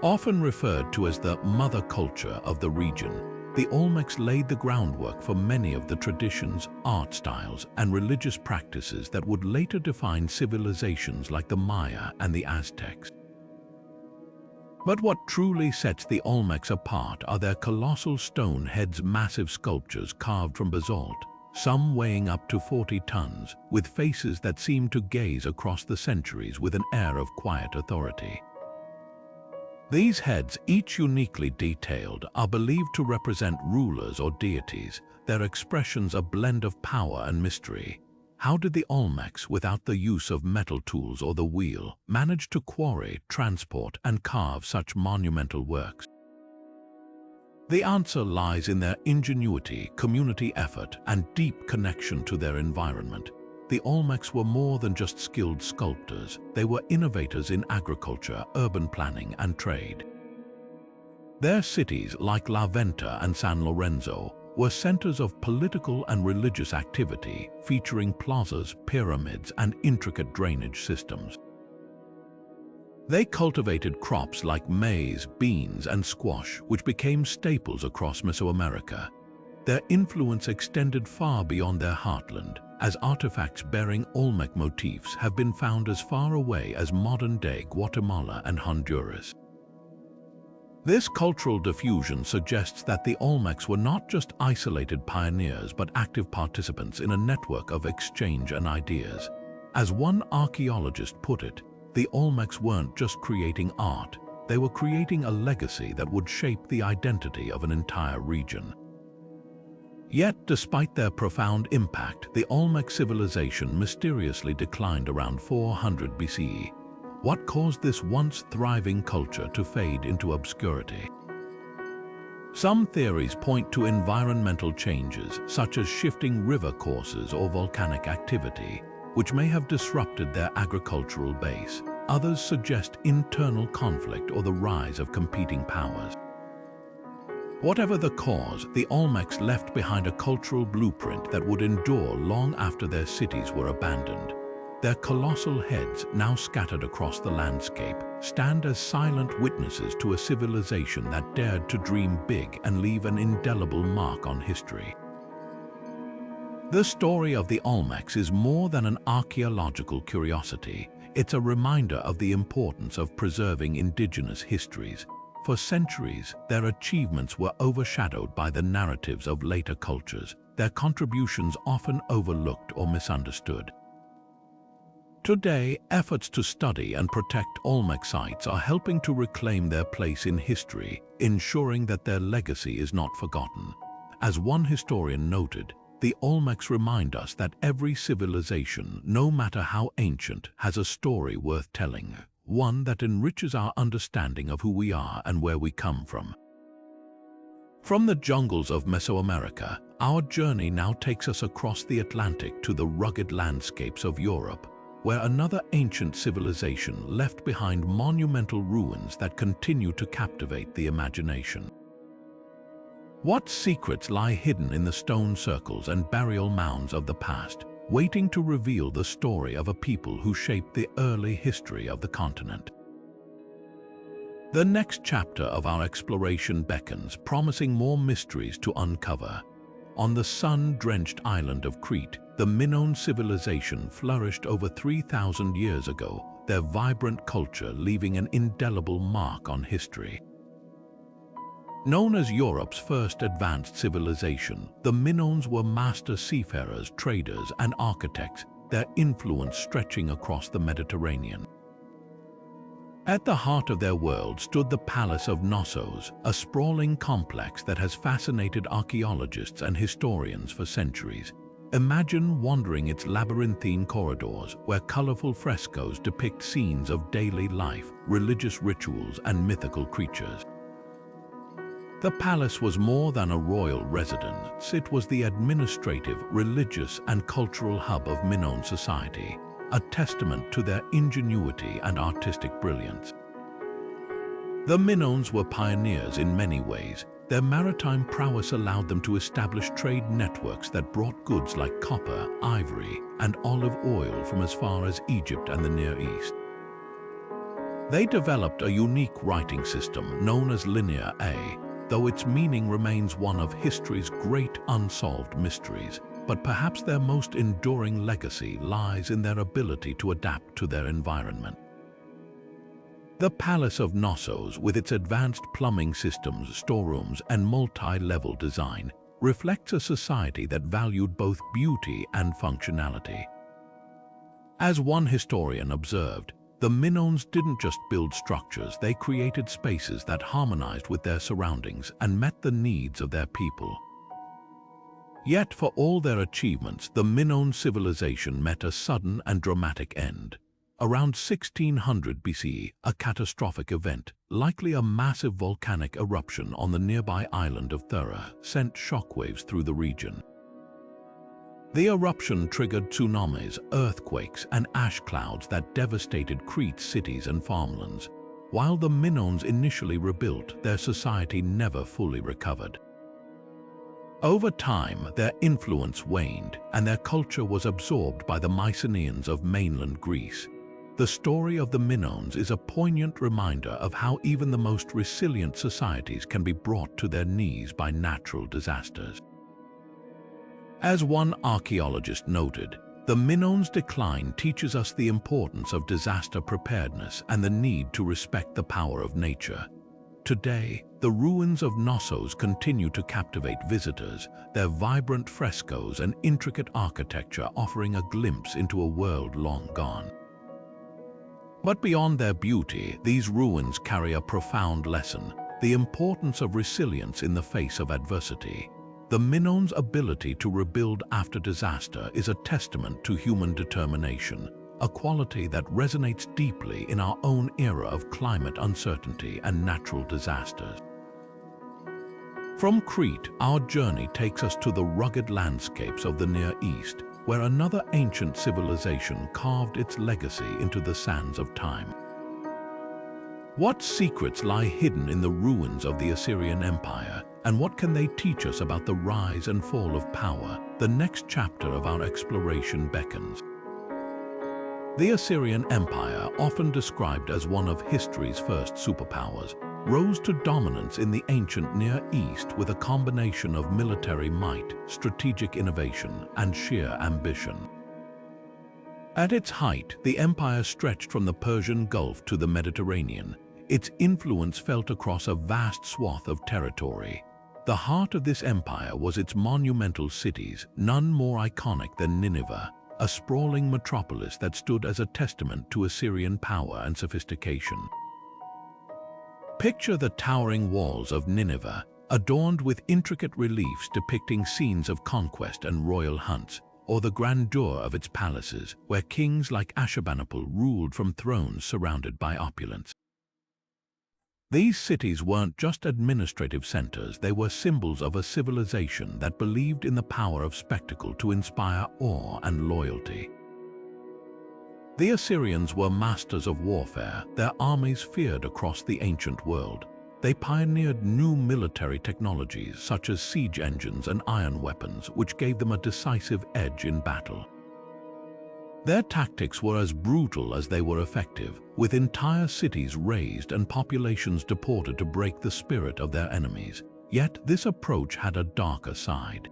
Often referred to as the mother culture of the region, the Olmecs laid the groundwork for many of the traditions, art styles, and religious practices that would later define civilizations like the Maya and the Aztecs. But what truly sets the Olmecs apart are their colossal stone heads, massive sculptures carved from basalt, some weighing up to 40 tons, with faces that seem to gaze across the centuries with an air of quiet authority. These heads, each uniquely detailed, are believed to represent rulers or deities, their expressions a blend of power and mystery. How did the Olmecs, without the use of metal tools or the wheel, manage to quarry, transport, and carve such monumental works? The answer lies in their ingenuity, community effort, and deep connection to their environment. The Olmecs were more than just skilled sculptors, they were innovators in agriculture, urban planning, and trade. Their cities, like La Venta and San Lorenzo, were centers of political and religious activity, featuring plazas, pyramids, and intricate drainage systems. They cultivated crops like maize, beans, and squash, which became staples across Mesoamerica. Their influence extended far beyond their heartland, as artifacts bearing Olmec motifs have been found as far away as modern-day Guatemala and Honduras. This cultural diffusion suggests that the Olmecs were not just isolated pioneers but active participants in a network of exchange and ideas. As one archaeologist put it, the Olmecs weren't just creating art, they were creating a legacy that would shape the identity of an entire region. Yet, despite their profound impact, the Olmec civilization mysteriously declined around 400 BCE. What caused this once thriving culture to fade into obscurity? Some theories point to environmental changes, such as shifting river courses or volcanic activity, which may have disrupted their agricultural base. Others suggest internal conflict or the rise of competing powers. Whatever the cause, the Olmecs left behind a cultural blueprint that would endure long after their cities were abandoned. Their colossal heads, now scattered across the landscape, stand as silent witnesses to a civilization that dared to dream big and leave an indelible mark on history. The story of the Olmecs is more than an archaeological curiosity. It's a reminder of the importance of preserving indigenous histories, For centuries, their achievements were overshadowed by the narratives of later cultures, their contributions often overlooked or misunderstood. Today, efforts to study and protect Olmec sites are helping to reclaim their place in history, ensuring that their legacy is not forgotten. As one historian noted, the Olmecs remind us that every civilization, no matter how ancient, has a story worth telling, one that enriches our understanding of who we are and where we come from. From the jungles of Mesoamerica, our journey now takes us across the Atlantic to the rugged landscapes of Europe, where another ancient civilization left behind monumental ruins that continue to captivate the imagination. What secrets lie hidden in the stone circles and burial mounds of the past, waiting to reveal the story of a people who shaped the early history of the continent? The next chapter of our exploration beckons, promising more mysteries to uncover. On the sun-drenched island of Crete, the Minoan civilization flourished over 3,000 years ago, their vibrant culture leaving an indelible mark on history. Known as Europe's first advanced civilization, the Minoans were master seafarers, traders, and architects, their influence stretching across the Mediterranean. At the heart of their world stood the Palace of Knossos, a sprawling complex that has fascinated archaeologists and historians for centuries. Imagine wandering its labyrinthine corridors, where colorful frescoes depict scenes of daily life, religious rituals, and mythical creatures. The palace was more than a royal residence. It was the administrative, religious, and cultural hub of Minoan society, a testament to their ingenuity and artistic brilliance. The Minoans were pioneers in many ways. Their maritime prowess allowed them to establish trade networks that brought goods like copper, ivory, and olive oil from as far as Egypt and the Near East. They developed a unique writing system known as Linear A, though its meaning remains one of history's great unsolved mysteries. But perhaps their most enduring legacy lies in their ability to adapt to their environment. The Palace of Knossos, with its advanced plumbing systems, storerooms, and multi-level design, reflects a society that valued both beauty and functionality. As one historian observed, the Minoans didn't just build structures, they created spaces that harmonized with their surroundings and met the needs of their people. Yet for all their achievements, the Minoan civilization met a sudden and dramatic end. Around 1600 BCE, a catastrophic event, likely a massive volcanic eruption on the nearby island of Thera, sent shockwaves through the region. The eruption triggered tsunamis, earthquakes, and ash clouds that devastated Crete's cities and farmlands. While the Minoans initially rebuilt, their society never fully recovered. Over time, their influence waned, and their culture was absorbed by the Mycenaeans of mainland Greece. The story of the Minoans is a poignant reminder of how even the most resilient societies can be brought to their knees by natural disasters. As one archaeologist noted, the Minoans' decline teaches us the importance of disaster preparedness and the need to respect the power of nature. Today, the ruins of Knossos continue to captivate visitors, their vibrant frescoes and intricate architecture offering a glimpse into a world long gone. But beyond their beauty, these ruins carry a profound lesson: the importance of resilience in the face of adversity. The Minoans' ability to rebuild after disaster is a testament to human determination, a quality that resonates deeply in our own era of climate uncertainty and natural disasters. From Crete, our journey takes us to the rugged landscapes of the Near East, where another ancient civilization carved its legacy into the sands of time. What secrets lie hidden in the ruins of the Assyrian Empire, and what can they teach us about the rise and fall of power? The next chapter of our exploration beckons. The Assyrian Empire, often described as one of history's first superpowers, rose to dominance in the ancient Near East with a combination of military might, strategic innovation, and sheer ambition. At its height, the empire stretched from the Persian Gulf to the Mediterranean, its influence felt across a vast swath of territory. The heart of this empire was its monumental cities, none more iconic than Nineveh, a sprawling metropolis that stood as a testament to Assyrian power and sophistication. Picture the towering walls of Nineveh, adorned with intricate reliefs depicting scenes of conquest and royal hunts, or the grandeur of its palaces, where kings like Ashurbanipal ruled from thrones surrounded by opulence. These cities weren't just administrative centers, they were symbols of a civilization that believed in the power of spectacle to inspire awe and loyalty. The Assyrians were masters of warfare, their armies feared across the ancient world. They pioneered new military technologies such as siege engines and iron weapons, which gave them a decisive edge in battle. Their tactics were as brutal as they were effective, with entire cities razed and populations deported to break the spirit of their enemies. Yet this approach had a darker side.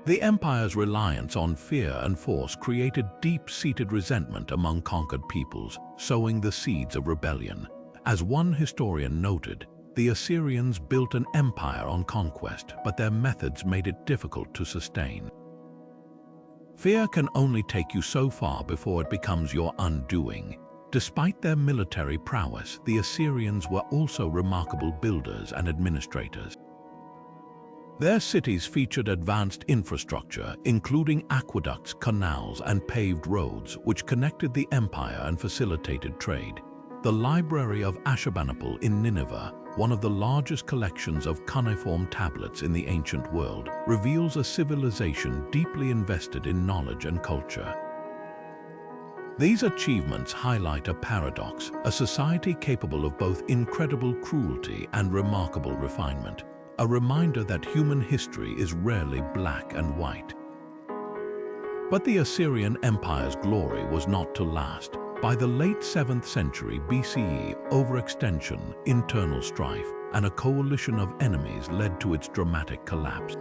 The empire's reliance on fear and force created deep-seated resentment among conquered peoples, sowing the seeds of rebellion. As one historian noted, the Assyrians built an empire on conquest, but their methods made it difficult to sustain. Fear can only take you so far before it becomes your undoing. Despite their military prowess, the Assyrians were also remarkable builders and administrators. Their cities featured advanced infrastructure, including aqueducts, canals, and paved roads, which connected the empire and facilitated trade. The Library of Ashurbanipal in Nineveh, one of the largest collections of cuneiform tablets in the ancient world, reveals a civilization deeply invested in knowledge and culture. These achievements highlight a paradox, a society capable of both incredible cruelty and remarkable refinement, a reminder that human history is rarely black and white. But the Assyrian Empire's glory was not to last. By the late 7th century BCE, overextension, internal strife, and a coalition of enemies led to its dramatic collapse.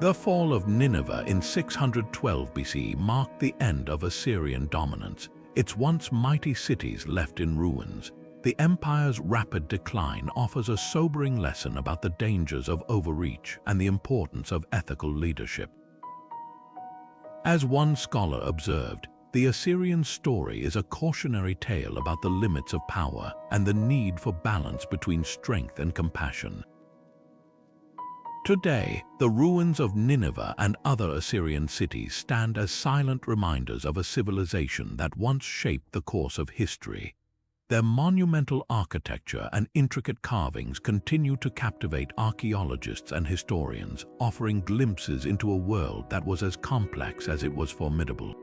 The fall of Nineveh in 612 BCE marked the end of Assyrian dominance, its once mighty cities left in ruins. The empire's rapid decline offers a sobering lesson about the dangers of overreach and the importance of ethical leadership. As one scholar observed, the Assyrian story is a cautionary tale about the limits of power and the need for balance between strength and compassion. Today, the ruins of Nineveh and other Assyrian cities stand as silent reminders of a civilization that once shaped the course of history. Their monumental architecture and intricate carvings continue to captivate archaeologists and historians, offering glimpses into a world that was as complex as it was formidable.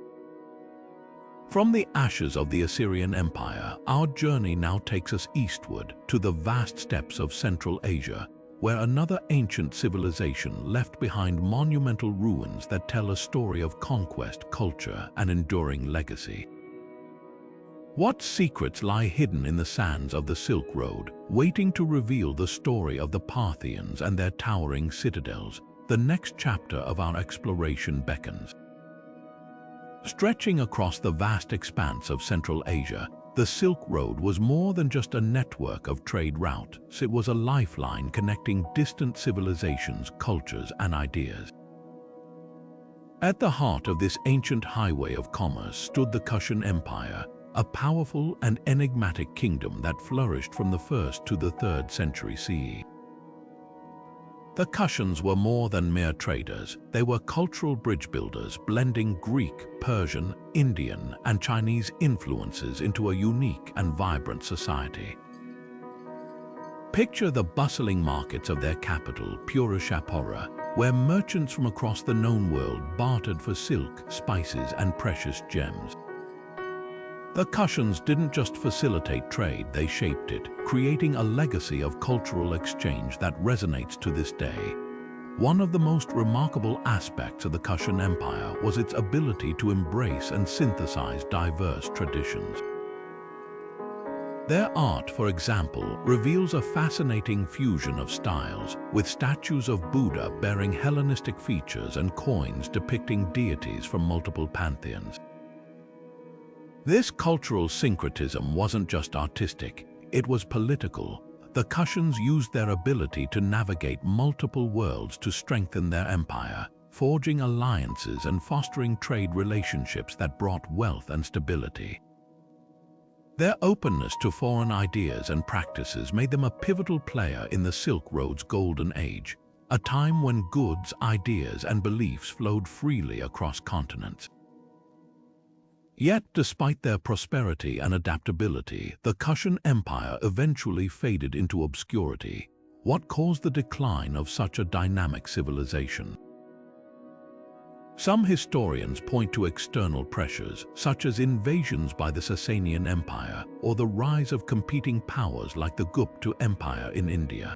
From the ashes of the Assyrian Empire, our journey now takes us eastward to the vast steppes of Central Asia, where another ancient civilization left behind monumental ruins that tell a story of conquest, culture, and enduring legacy. What secrets lie hidden in the sands of the Silk Road, waiting to reveal the story of the Parthians and their towering citadels? The next chapter of our exploration beckons. Stretching across the vast expanse of Central Asia, the Silk Road was more than just a network of trade routes. It was a lifeline connecting distant civilizations, cultures, and ideas. At the heart of this ancient highway of commerce stood the Khmer Empire, a powerful and enigmatic kingdom that flourished from the 1st to the 3rd century CE. The Khmers were more than mere traders. They were cultural bridge builders, blending Greek, Persian, Indian, and Chinese influences into a unique and vibrant society. Picture the bustling markets of their capital, Purusharapura, where merchants from across the known world bartered for silk, spices, and precious gems. The Khmers didn't just facilitate trade, they shaped it, creating a legacy of cultural exchange that resonates to this day. One of the most remarkable aspects of the Khmer Empire was its ability to embrace and synthesize diverse traditions. Their art, for example, reveals a fascinating fusion of styles, with statues of Buddha bearing Hellenistic features and coins depicting deities from multiple pantheons. This cultural syncretism wasn't just artistic, it was political. The Kushans used their ability to navigate multiple worlds to strengthen their empire, forging alliances and fostering trade relationships that brought wealth and stability. Their openness to foreign ideas and practices made them a pivotal player in the Silk Road's golden age, a time when goods, ideas, and beliefs flowed freely across continents. Yet, despite their prosperity and adaptability, the Kushan Empire eventually faded into obscurity. What caused the decline of such a dynamic civilization? Some historians point to external pressures, such as invasions by the Sasanian Empire or the rise of competing powers like the Gupta Empire in India.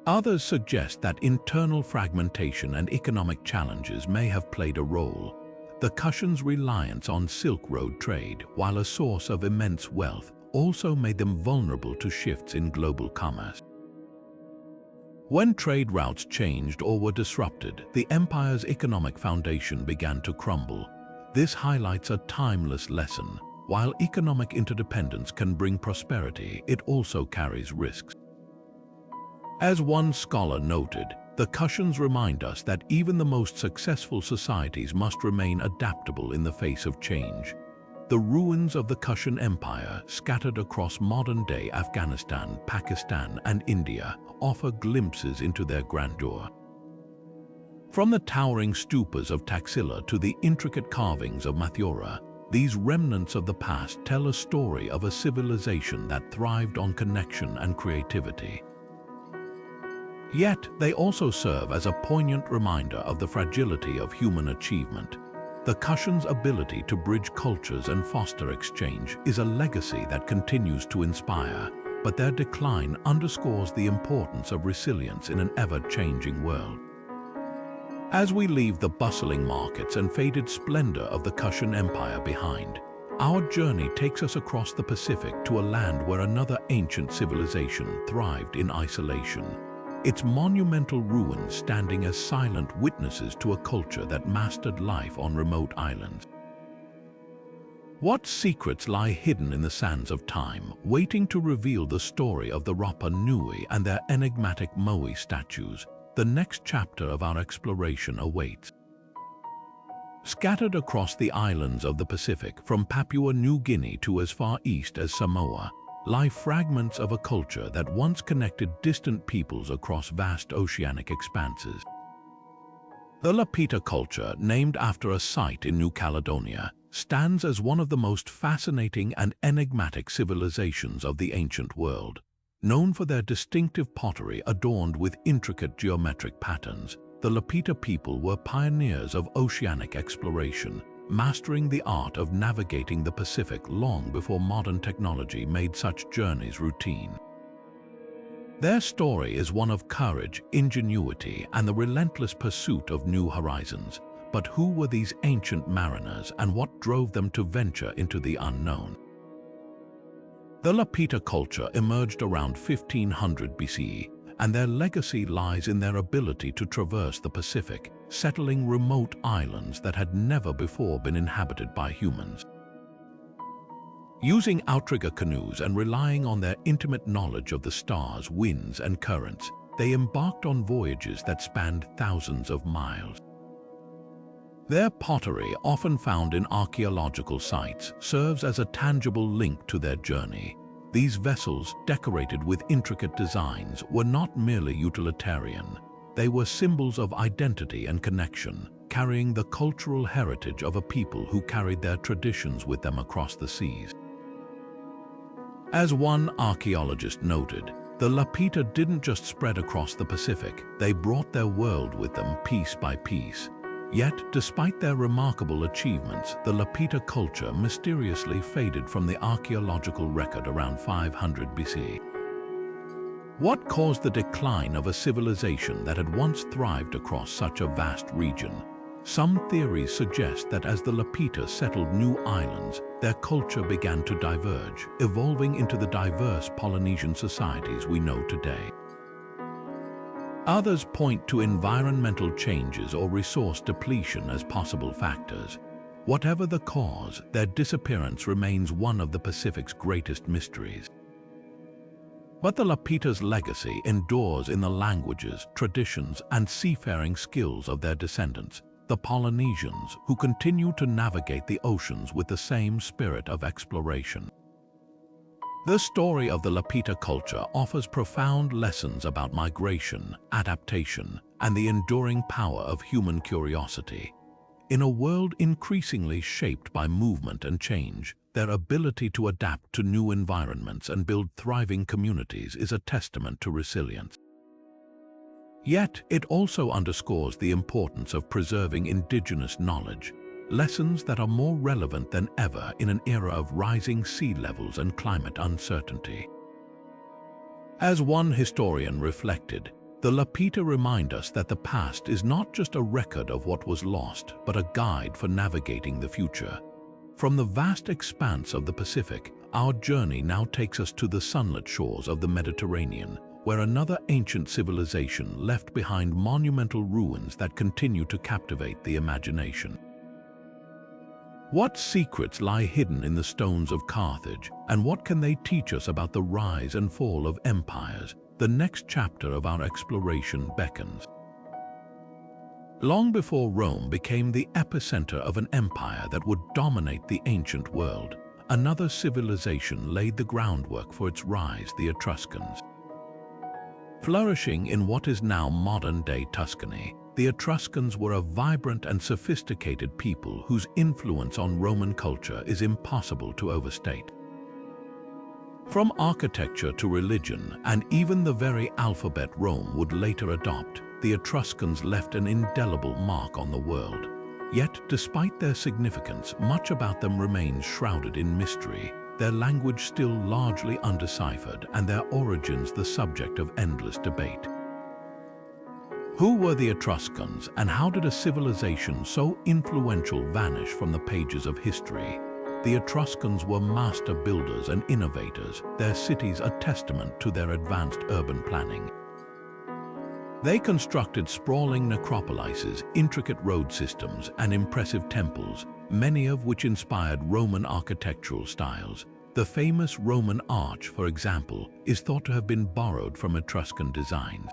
Others suggest that internal fragmentation and economic challenges may have played a role. The Kushans' reliance on Silk Road trade, while a source of immense wealth, also made them vulnerable to shifts in global commerce. When trade routes changed or were disrupted, the empire's economic foundation began to crumble. This highlights a timeless lesson. While economic interdependence can bring prosperity, it also carries risks. As one scholar noted, the Kushans remind us that even the most successful societies must remain adaptable in the face of change. The ruins of the Kushan Empire, scattered across modern-day Afghanistan, Pakistan, and India, offer glimpses into their grandeur. From the towering stupas of Taxila to the intricate carvings of Mathura, these remnants of the past tell a story of a civilization that thrived on connection and creativity. Yet, they also serve as a poignant reminder of the fragility of human achievement. The Kushans' ability to bridge cultures and foster exchange is a legacy that continues to inspire, but their decline underscores the importance of resilience in an ever-changing world. As we leave the bustling markets and faded splendor of the Kushan Empire behind, our journey takes us across the Pacific to a land where another ancient civilization thrived in isolation. Its monumental ruins standing as silent witnesses to a culture that mastered life on remote islands. What secrets lie hidden in the sands of time, waiting to reveal the story of the Rapa Nui and their enigmatic Moai statues? The next chapter of our exploration awaits. Scattered across the islands of the Pacific, from Papua New Guinea to as far east as Samoa, lie fragments of a culture that once connected distant peoples across vast oceanic expanses. The Lapita culture, named after a site in New Caledonia, stands as one of the most fascinating and enigmatic civilizations of the ancient world. Known for their distinctive pottery adorned with intricate geometric patterns, the Lapita people were pioneers of oceanic exploration, mastering the art of navigating the Pacific long before modern technology made such journeys routine. Their story is one of courage, ingenuity, and the relentless pursuit of new horizons. But who were these ancient mariners and what drove them to venture into the unknown? The Lapita culture emerged around 1500 BCE, and their legacy lies in their ability to traverse the Pacific, settling remote islands that had never before been inhabited by humans. Using outrigger canoes and relying on their intimate knowledge of the stars, winds, and currents, they embarked on voyages that spanned thousands of miles. Their pottery, often found in archaeological sites, serves as a tangible link to their journey. These vessels, decorated with intricate designs, were not merely utilitarian. They were symbols of identity and connection, carrying the cultural heritage of a people who carried their traditions with them across the seas. As one archaeologist noted, the Lapita didn't just spread across the Pacific, they brought their world with them piece by piece. Yet, despite their remarkable achievements, the Lapita culture mysteriously faded from the archaeological record around 500 BC. What caused the decline of a civilization that had once thrived across such a vast region? Some theories suggest that as the Lapita settled new islands, their culture began to diverge, evolving into the diverse Polynesian societies we know today. Others point to environmental changes or resource depletion as possible factors. Whatever the cause, their disappearance remains one of the Pacific's greatest mysteries. But the Lapita's legacy endures in the languages, traditions, and seafaring skills of their descendants, the Polynesians, who continue to navigate the oceans with the same spirit of exploration. The story of the Lapita culture offers profound lessons about migration, adaptation, and the enduring power of human curiosity. In a world increasingly shaped by movement and change, their ability to adapt to new environments and build thriving communities is a testament to resilience. Yet, it also underscores the importance of preserving indigenous knowledge, lessons that are more relevant than ever in an era of rising sea levels and climate uncertainty. As one historian reflected, the Lapita remind us that the past is not just a record of what was lost, but a guide for navigating the future. From the vast expanse of the Pacific, our journey now takes us to the sunlit shores of the Mediterranean, where another ancient civilization left behind monumental ruins that continue to captivate the imagination. What secrets lie hidden in the stones of Carthage, and what can they teach us about the rise and fall of empires? The next chapter of our exploration beckons. Long before Rome became the epicenter of an empire that would dominate the ancient world, another civilization laid the groundwork for its rise, the Etruscans. Flourishing in what is now modern-day Tuscany, the Etruscans were a vibrant and sophisticated people whose influence on Roman culture is impossible to overstate. From architecture to religion, and even the very alphabet Rome would later adopt, the Etruscans left an indelible mark on the world. Yet, despite their significance, much about them remains shrouded in mystery, their language still largely undeciphered, and their origins the subject of endless debate. Who were the Etruscans, and how did a civilization so influential vanish from the pages of history? The Etruscans were master builders and innovators, their cities a testament to their advanced urban planning. They constructed sprawling necropolises, intricate road systems, and impressive temples, many of which inspired Roman architectural styles. The famous Roman arch, for example, is thought to have been borrowed from Etruscan designs.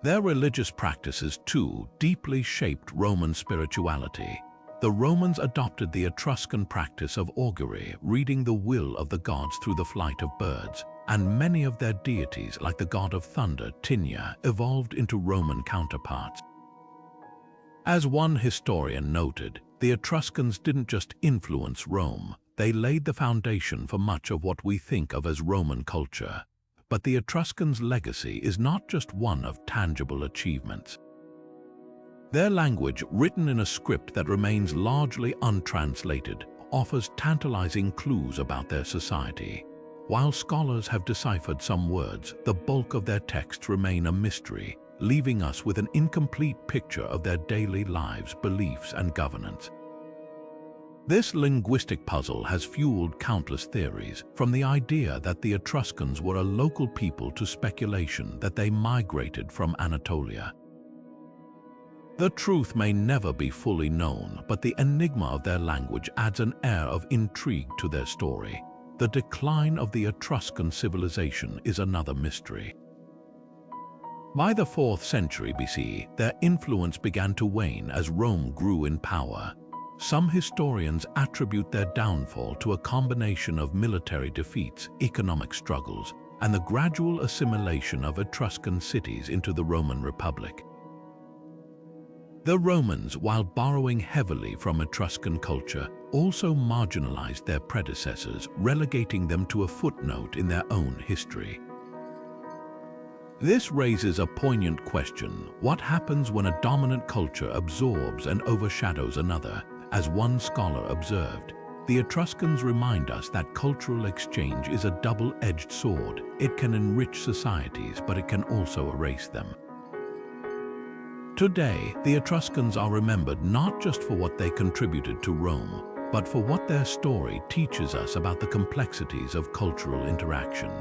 Their religious practices, too, deeply shaped Roman spirituality. The Romans adopted the Etruscan practice of augury, reading the will of the gods through the flight of birds, and many of their deities, like the god of thunder, Tinia, evolved into Roman counterparts. As one historian noted, the Etruscans didn't just influence Rome, they laid the foundation for much of what we think of as Roman culture. But the Etruscans' legacy is not just one of tangible achievements. Their language, written in a script that remains largely untranslated, offers tantalizing clues about their society. While scholars have deciphered some words, the bulk of their texts remain a mystery, leaving us with an incomplete picture of their daily lives, beliefs, and governance. This linguistic puzzle has fueled countless theories, from the idea that the Etruscans were a local people to speculation that they migrated from Anatolia. The truth may never be fully known, but the enigma of their language adds an air of intrigue to their story. The decline of the Etruscan civilization is another mystery. By the 4th century BC, their influence began to wane as Rome grew in power. Some historians attribute their downfall to a combination of military defeats, economic struggles, and the gradual assimilation of Etruscan cities into the Roman Republic. The Romans, while borrowing heavily from Etruscan culture, also marginalized their predecessors, relegating them to a footnote in their own history. This raises a poignant question: what happens when a dominant culture absorbs and overshadows another? As one scholar observed, the Etruscans remind us that cultural exchange is a double-edged sword. It can enrich societies, but it can also erase them. Today, the Etruscans are remembered not just for what they contributed to Rome, but for what their story teaches us about the complexities of cultural interaction.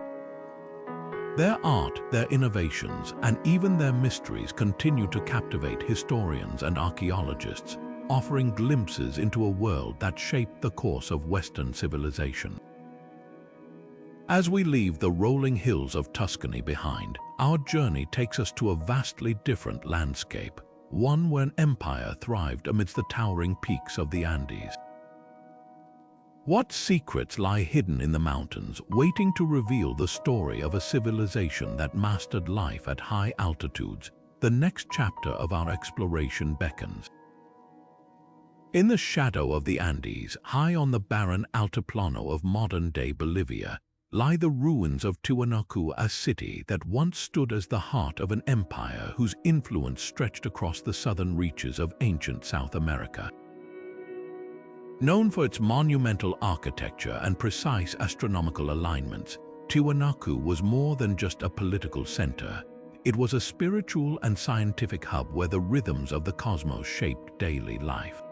Their art, their innovations, and even their mysteries continue to captivate historians and archaeologists, offering glimpses into a world that shaped the course of Western civilization. As we leave the rolling hills of Tuscany behind, our journey takes us to a vastly different landscape, one where an empire thrived amidst the towering peaks of the Andes. What secrets lie hidden in the mountains, waiting to reveal the story of a civilization that mastered life at high altitudes? The next chapter of our exploration beckons. In the shadow of the Andes, high on the barren altiplano of modern-day Bolivia, lie the ruins of Tiwanaku, a city that once stood as the heart of an empire whose influence stretched across the southern reaches of ancient South America. Known for its monumental architecture and precise astronomical alignments, Tiwanaku was more than just a political center. It was a spiritual and scientific hub where the rhythms of the cosmos shaped daily life.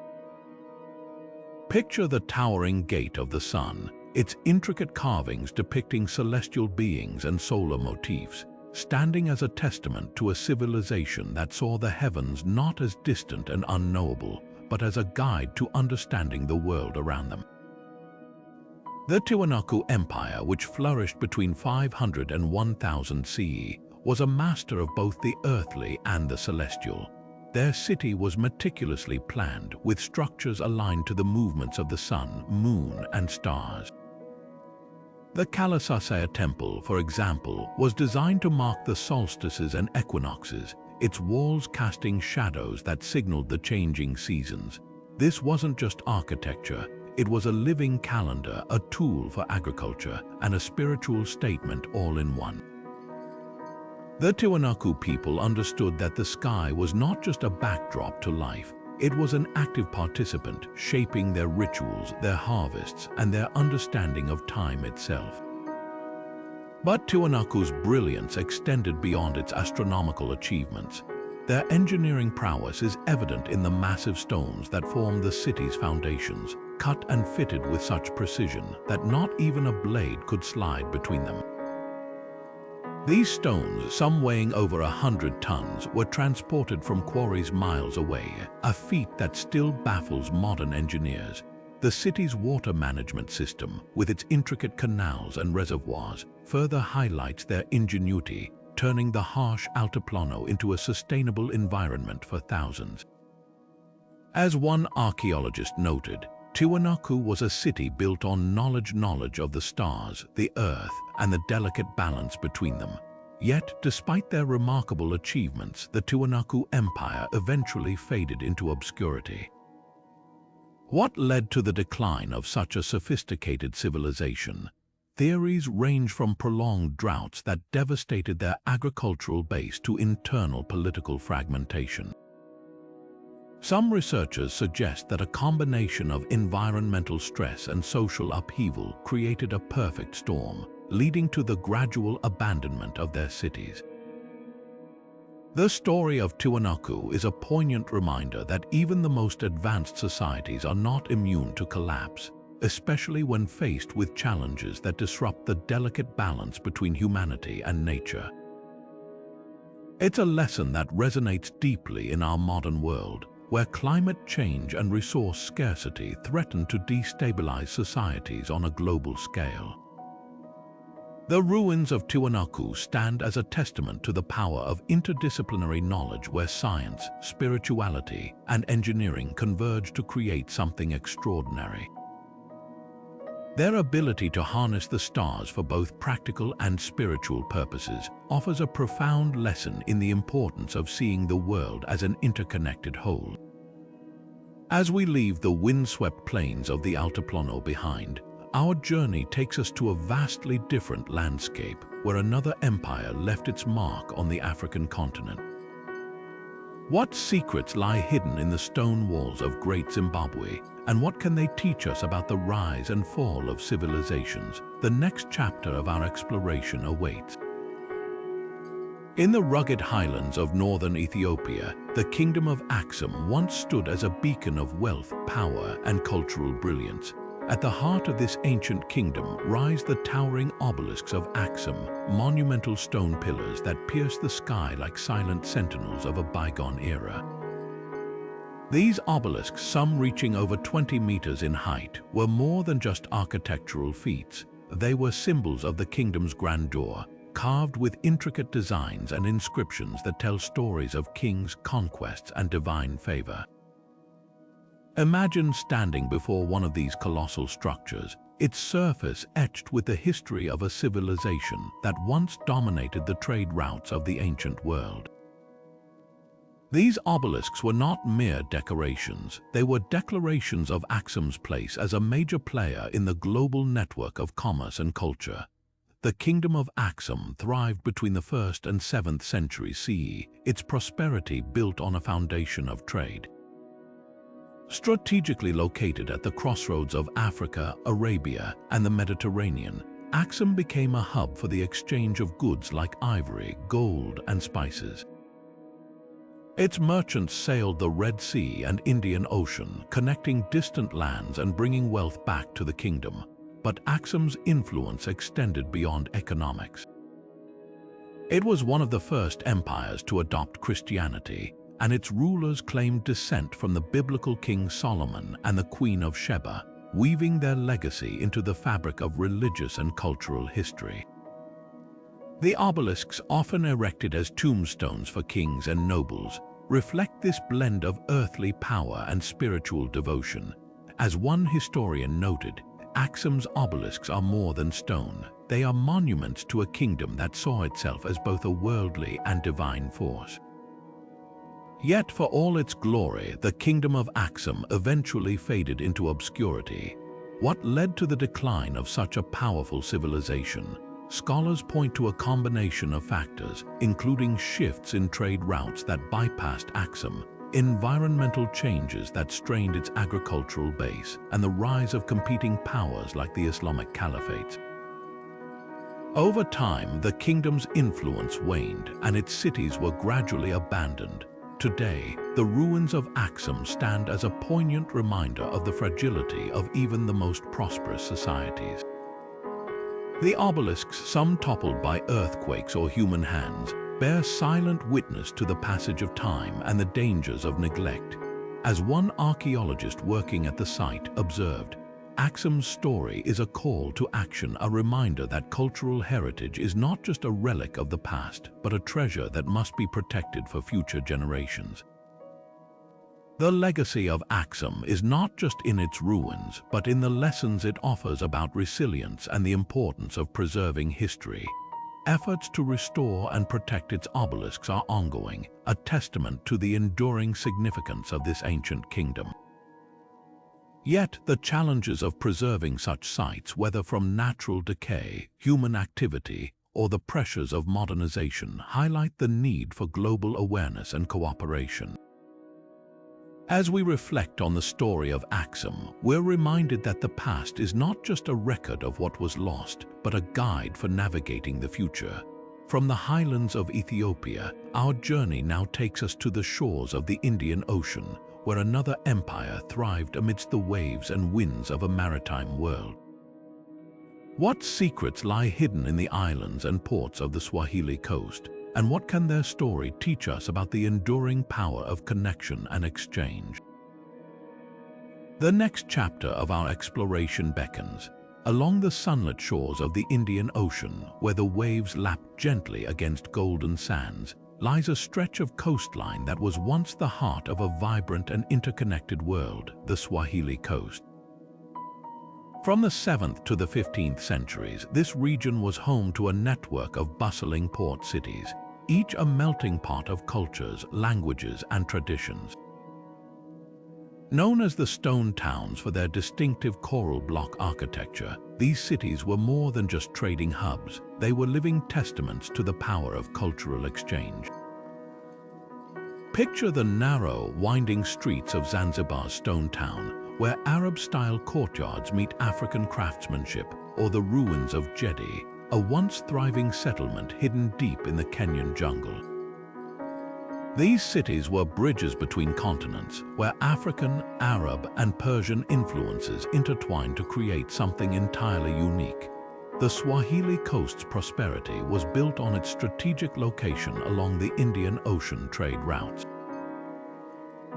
Picture the towering gate of the sun, its intricate carvings depicting celestial beings and solar motifs, standing as a testament to a civilization that saw the heavens not as distant and unknowable, but as a guide to understanding the world around them. The Tiwanaku Empire, which flourished between 500 and 1000 CE, was a master of both the earthly and the celestial. Their city was meticulously planned, with structures aligned to the movements of the sun, moon, and stars. The Kalasasaya temple, for example, was designed to mark the solstices and equinoxes, its walls casting shadows that signaled the changing seasons. This wasn't just architecture, it was a living calendar, a tool for agriculture, and a spiritual statement all in one. The Tiwanaku people understood that the sky was not just a backdrop to life, it was an active participant, shaping their rituals, their harvests, and their understanding of time itself. But Tiwanaku's brilliance extended beyond its astronomical achievements. Their engineering prowess is evident in the massive stones that form the city's foundations, cut and fitted with such precision that not even a blade could slide between them. These stones, some weighing over 100 tons, were transported from quarries miles away, a feat that still baffles modern engineers. The city's water management system, with its intricate canals and reservoirs, further highlights their ingenuity, turning the harsh altiplano into a sustainable environment for thousands. As one archaeologist noted, Tiwanaku was a city built on knowledge of the stars, the earth, and the delicate balance between them. Yet, despite their remarkable achievements, the Tiwanaku Empire eventually faded into obscurity. What led to the decline of such a sophisticated civilization? Theories range from prolonged droughts that devastated their agricultural base to internal political fragmentation. Some researchers suggest that a combination of environmental stress and social upheaval created a perfect storm, leading to the gradual abandonment of their cities. The story of Tiwanaku is a poignant reminder that even the most advanced societies are not immune to collapse, especially when faced with challenges that disrupt the delicate balance between humanity and nature. It's a lesson that resonates deeply in our modern world, where climate change and resource scarcity threaten to destabilize societies on a global scale. The ruins of Tiwanaku stand as a testament to the power of interdisciplinary knowledge where science, spirituality, and engineering converge to create something extraordinary. Their ability to harness the stars for both practical and spiritual purposes offers a profound lesson in the importance of seeing the world as an interconnected whole. As we leave the windswept plains of the Altiplano behind, our journey takes us to a vastly different landscape where another empire left its mark on the African continent. What secrets lie hidden in the stone walls of Great Zimbabwe, and what can they teach us about the rise and fall of civilizations? The next chapter of our exploration awaits. In the rugged highlands of northern Ethiopia, the kingdom of Axum once stood as a beacon of wealth, power, and cultural brilliance. At the heart of this ancient kingdom rise the towering obelisks of Axum, monumental stone pillars that pierce the sky like silent sentinels of a bygone era. These obelisks, some reaching over 20 meters in height, were more than just architectural feats. They were symbols of the kingdom's grandeur, carved with intricate designs and inscriptions that tell stories of kings, conquests, and divine favor. Imagine standing before one of these colossal structures, its surface etched with the history of a civilization that once dominated the trade routes of the ancient world. These obelisks were not mere decorations, they were declarations of Axum's place as a major player in the global network of commerce and culture. The kingdom of Axum thrived between the 1st and 7th centuries CE, its prosperity built on a foundation of trade. Strategically located at the crossroads of Africa, Arabia, and the Mediterranean, Axum became a hub for the exchange of goods like ivory, gold, and spices. Its merchants sailed the Red Sea and Indian Ocean, connecting distant lands and bringing wealth back to the kingdom. But Axum's influence extended beyond economics. It was one of the first empires to adopt Christianity, and its rulers claimed descent from the biblical King Solomon and the Queen of Sheba, weaving their legacy into the fabric of religious and cultural history. The obelisks, often erected as tombstones for kings and nobles, reflect this blend of earthly power and spiritual devotion. As one historian noted, Axum's obelisks are more than stone. They are monuments to a kingdom that saw itself as both a worldly and divine force. Yet for all its glory, the kingdom of Axum eventually faded into obscurity. What led to the decline of such a powerful civilization? Scholars point to a combination of factors, including shifts in trade routes that bypassed Axum, environmental changes that strained its agricultural base, and the rise of competing powers like the Islamic caliphates. Over time, the kingdom's influence waned, and its cities were gradually abandoned. Today, the ruins of Axum stand as a poignant reminder of the fragility of even the most prosperous societies. The obelisks, some toppled by earthquakes or human hands, bear silent witness to the passage of time and the dangers of neglect. As one archaeologist working at the site observed, Axum's story is a call to action, a reminder that cultural heritage is not just a relic of the past, but a treasure that must be protected for future generations. The legacy of Axum is not just in its ruins, but in the lessons it offers about resilience and the importance of preserving history. Efforts to restore and protect its obelisks are ongoing, a testament to the enduring significance of this ancient kingdom. Yet, the challenges of preserving such sites, whether from natural decay, human activity, or the pressures of modernization, highlight the need for global awareness and cooperation. As we reflect on the story of Axum, we're reminded that the past is not just a record of what was lost, but a guide for navigating the future. From the highlands of Ethiopia, our journey now takes us to the shores of the Indian Ocean, where another empire thrived amidst the waves and winds of a maritime world. What secrets lie hidden in the islands and ports of the Swahili coast, and what can their story teach us about the enduring power of connection and exchange? The next chapter of our exploration beckons. Along the sunlit shores of the Indian Ocean, where the waves lap gently against golden sands, lies a stretch of coastline that was once the heart of a vibrant and interconnected world, the Swahili coast. From the 7th to the 15th centuries, this region was home to a network of bustling port cities, each a melting pot of cultures, languages, and traditions. Known as the stone towns for their distinctive coral block architecture, these cities were more than just trading hubs. They were living testaments to the power of cultural exchange. Picture the narrow, winding streets of Zanzibar's stone town, where Arab-style courtyards meet African craftsmanship, or the ruins of Jeddah, a once thriving settlement hidden deep in the Kenyan jungle. These cities were bridges between continents, where African, Arab, and Persian influences intertwined to create something entirely unique. The Swahili coast's prosperity was built on its strategic location along the Indian Ocean trade routes.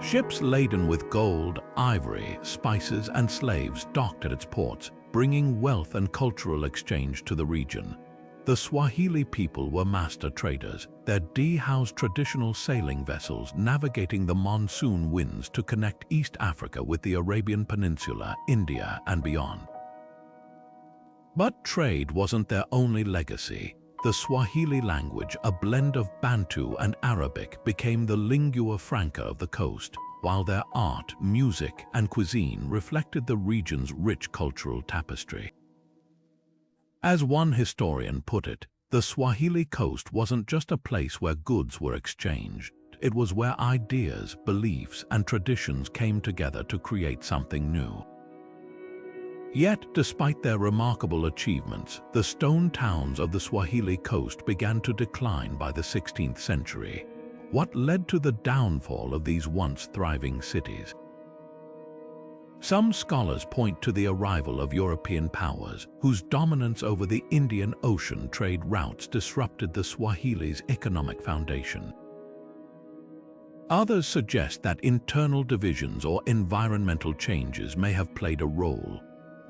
Ships laden with gold, ivory, spices, and slaves docked at its ports, bringing wealth and cultural exchange to the region. The Swahili people were master traders, their dhows traditional sailing vessels navigating the monsoon winds to connect East Africa with the Arabian Peninsula, India, and beyond. But trade wasn't their only legacy. The Swahili language, a blend of Bantu and Arabic, became the lingua franca of the coast, while their art, music, and cuisine reflected the region's rich cultural tapestry. As one historian put it, the Swahili coast wasn't just a place where goods were exchanged. It was where ideas, beliefs, and traditions came together to create something new. Yet, despite their remarkable achievements, the stone towns of the Swahili coast began to decline by the 16th century. What led to the downfall of these once thriving cities? Some scholars point to the arrival of European powers, whose dominance over the Indian Ocean trade routes disrupted the Swahili's economic foundation. Others suggest that internal divisions or environmental changes may have played a role.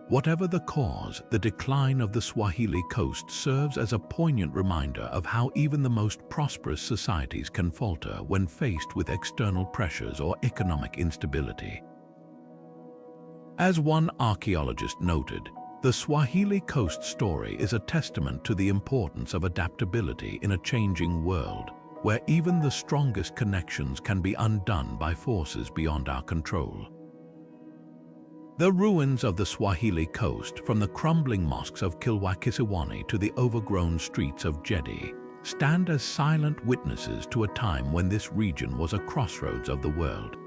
Whatever the cause, the decline of the Swahili coast serves as a poignant reminder of how even the most prosperous societies can falter when faced with external pressures or economic instability. As one archaeologist noted, the Swahili coast story is a testament to the importance of adaptability in a changing world, where even the strongest connections can be undone by forces beyond our control. The ruins of the Swahili coast, from the crumbling mosques of Kilwa to the overgrown streets of Jeddah, stand as silent witnesses to a time when this region was a crossroads of the world.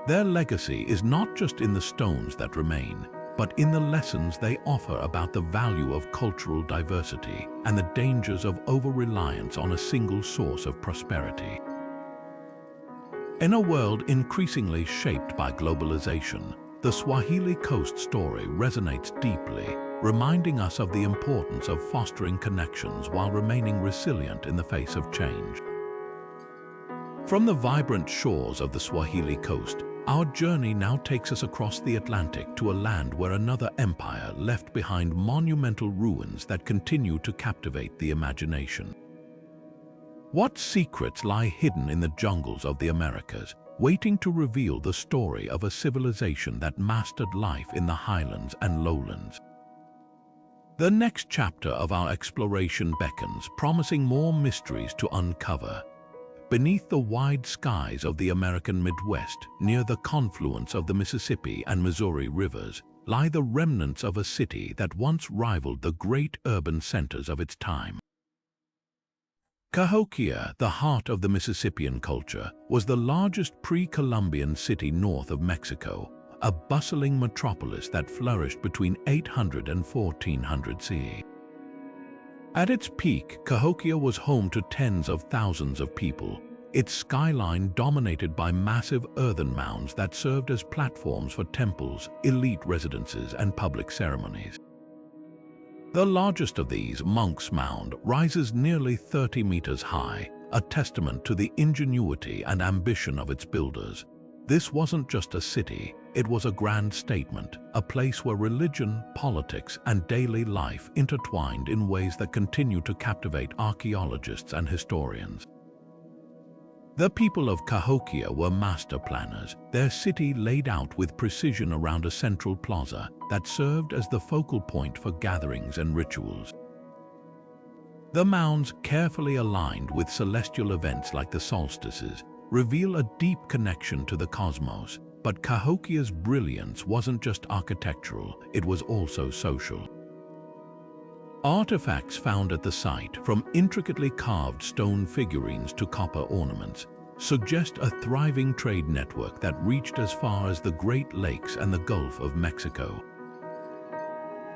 Their legacy is not just in the stones that remain, but in the lessons they offer about the value of cultural diversity and the dangers of over-reliance on a single source of prosperity. In a world increasingly shaped by globalization, the Swahili coast story resonates deeply, reminding us of the importance of fostering connections while remaining resilient in the face of change. From the vibrant shores of the Swahili coast, our journey now takes us across the Atlantic to a land where another empire left behind monumental ruins that continue to captivate the imagination. What secrets lie hidden in the jungles of the Americas, waiting to reveal the story of a civilization that mastered life in the highlands and lowlands? The next chapter of our exploration beckons, promising more mysteries to uncover. Beneath the wide skies of the American Midwest, near the confluence of the Mississippi and Missouri rivers, lie the remnants of a city that once rivaled the great urban centers of its time. Cahokia, the heart of the Mississippian culture, was the largest pre-Columbian city north of Mexico, a bustling metropolis that flourished between 800 and 1400 CE. At its peak, Cahokia was home to tens of thousands of people, its skyline dominated by massive earthen mounds that served as platforms for temples, elite residences, and public ceremonies. The largest of these, Monk's Mound, rises nearly 30 meters high, a testament to the ingenuity and ambition of its builders. This wasn't just a city, it was a grand statement, a place where religion, politics, and daily life intertwined in ways that continue to captivate archaeologists and historians. The people of Cahokia were master planners, their city laid out with precision around a central plaza that served as the focal point for gatherings and rituals. The mounds, carefully aligned with celestial events like the solstices, reveal a deep connection to the cosmos. But Cahokia's brilliance wasn't just architectural, it was also social. Artifacts found at the site, from intricately carved stone figurines to copper ornaments, suggest a thriving trade network that reached as far as the Great Lakes and the Gulf of Mexico.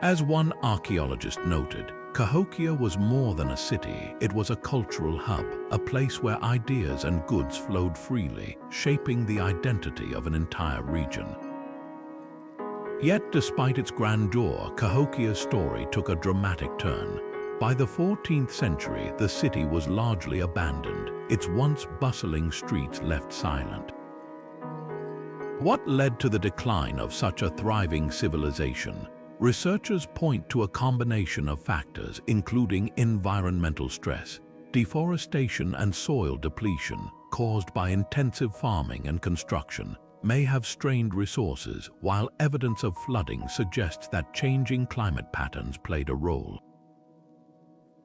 As one archaeologist noted, Cahokia was more than a city, it was a cultural hub, a place where ideas and goods flowed freely, shaping the identity of an entire region. Yet, despite its grandeur, Cahokia's story took a dramatic turn. By the 14th century, the city was largely abandoned, its once bustling streets left silent. What led to the decline of such a thriving civilization? Researchers point to a combination of factors, including environmental stress, deforestation and soil depletion caused by intensive farming and construction, may have strained resources, while evidence of flooding suggests that changing climate patterns played a role.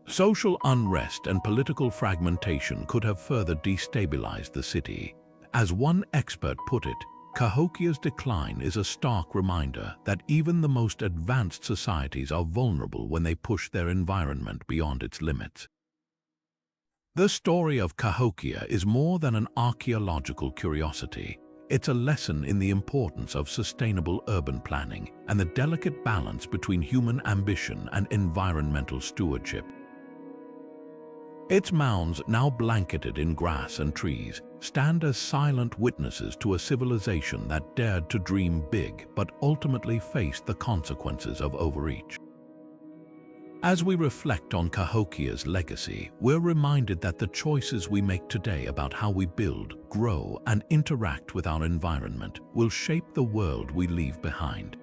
Social unrest and political fragmentation could have further destabilized the city. As one expert put it, Cahokia's decline is a stark reminder that even the most advanced societies are vulnerable when they push their environment beyond its limits. The story of Cahokia is more than an archaeological curiosity. It's a lesson in the importance of sustainable urban planning and the delicate balance between human ambition and environmental stewardship. Its mounds, now blanketed in grass and trees, stand as silent witnesses to a civilization that dared to dream big but ultimately faced the consequences of overreach. As we reflect on Cahokia's legacy, we're reminded that the choices we make today about how we build, grow, and interact with our environment will shape the world we leave behind.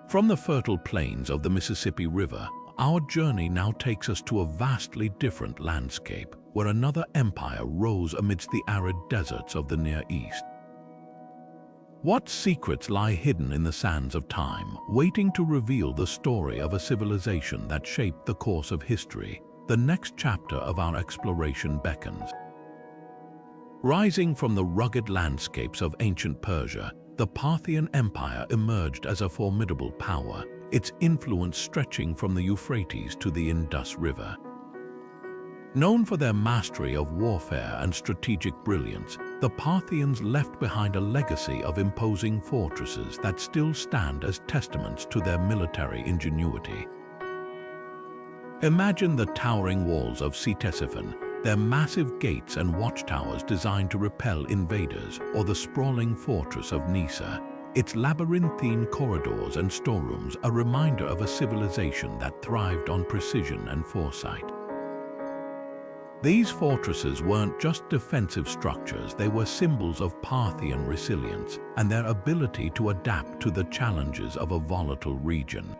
From the fertile plains of the Mississippi River, our journey now takes us to a vastly different landscape, where another empire rose amidst the arid deserts of the Near East. What secrets lie hidden in the sands of time, waiting to reveal the story of a civilization that shaped the course of history? The next chapter of our exploration beckons. Rising from the rugged landscapes of ancient Persia, the Parthian Empire emerged as a formidable power, its influence stretching from the Euphrates to the Indus River. Known for their mastery of warfare and strategic brilliance, the Parthians left behind a legacy of imposing fortresses that still stand as testaments to their military ingenuity. Imagine the towering walls of Ctesiphon, their massive gates and watchtowers designed to repel invaders, or the sprawling fortress of Nisa, its labyrinthine corridors and storerooms a reminder of a civilization that thrived on precision and foresight. These fortresses weren't just defensive structures, they were symbols of Parthian resilience and their ability to adapt to the challenges of a volatile region.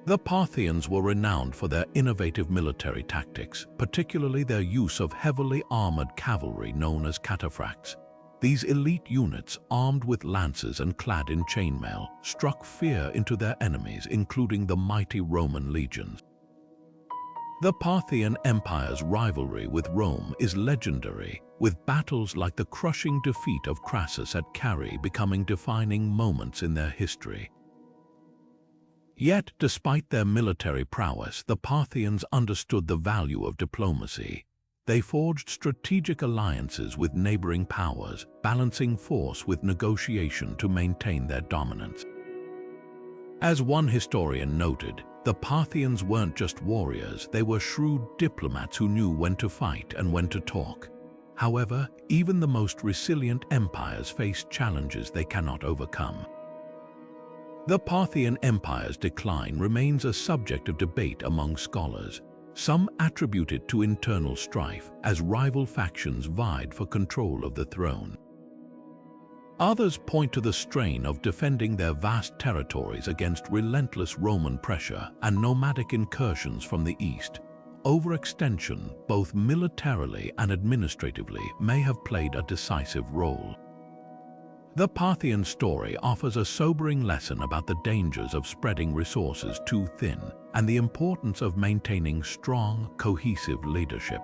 The Parthians were renowned for their innovative military tactics, particularly their use of heavily armored cavalry known as cataphracts. These elite units, armed with lances and clad in chainmail, struck fear into their enemies, including the mighty Roman legions. The Parthian Empire's rivalry with Rome is legendary, with battles like the crushing defeat of Crassus at Carrhae becoming defining moments in their history. Yet, despite their military prowess, the Parthians understood the value of diplomacy. They forged strategic alliances with neighboring powers, balancing force with negotiation to maintain their dominance. As one historian noted, the Parthians weren't just warriors, they were shrewd diplomats who knew when to fight and when to talk. However, even the most resilient empires face challenges they cannot overcome. The Parthian Empire's decline remains a subject of debate among scholars. Some attribute it to internal strife, as rival factions vied for control of the throne. Others point to the strain of defending their vast territories against relentless Roman pressure and nomadic incursions from the east. Overextension, both militarily and administratively, may have played a decisive role. The Parthian story offers a sobering lesson about the dangers of spreading resources too thin and the importance of maintaining strong, cohesive leadership.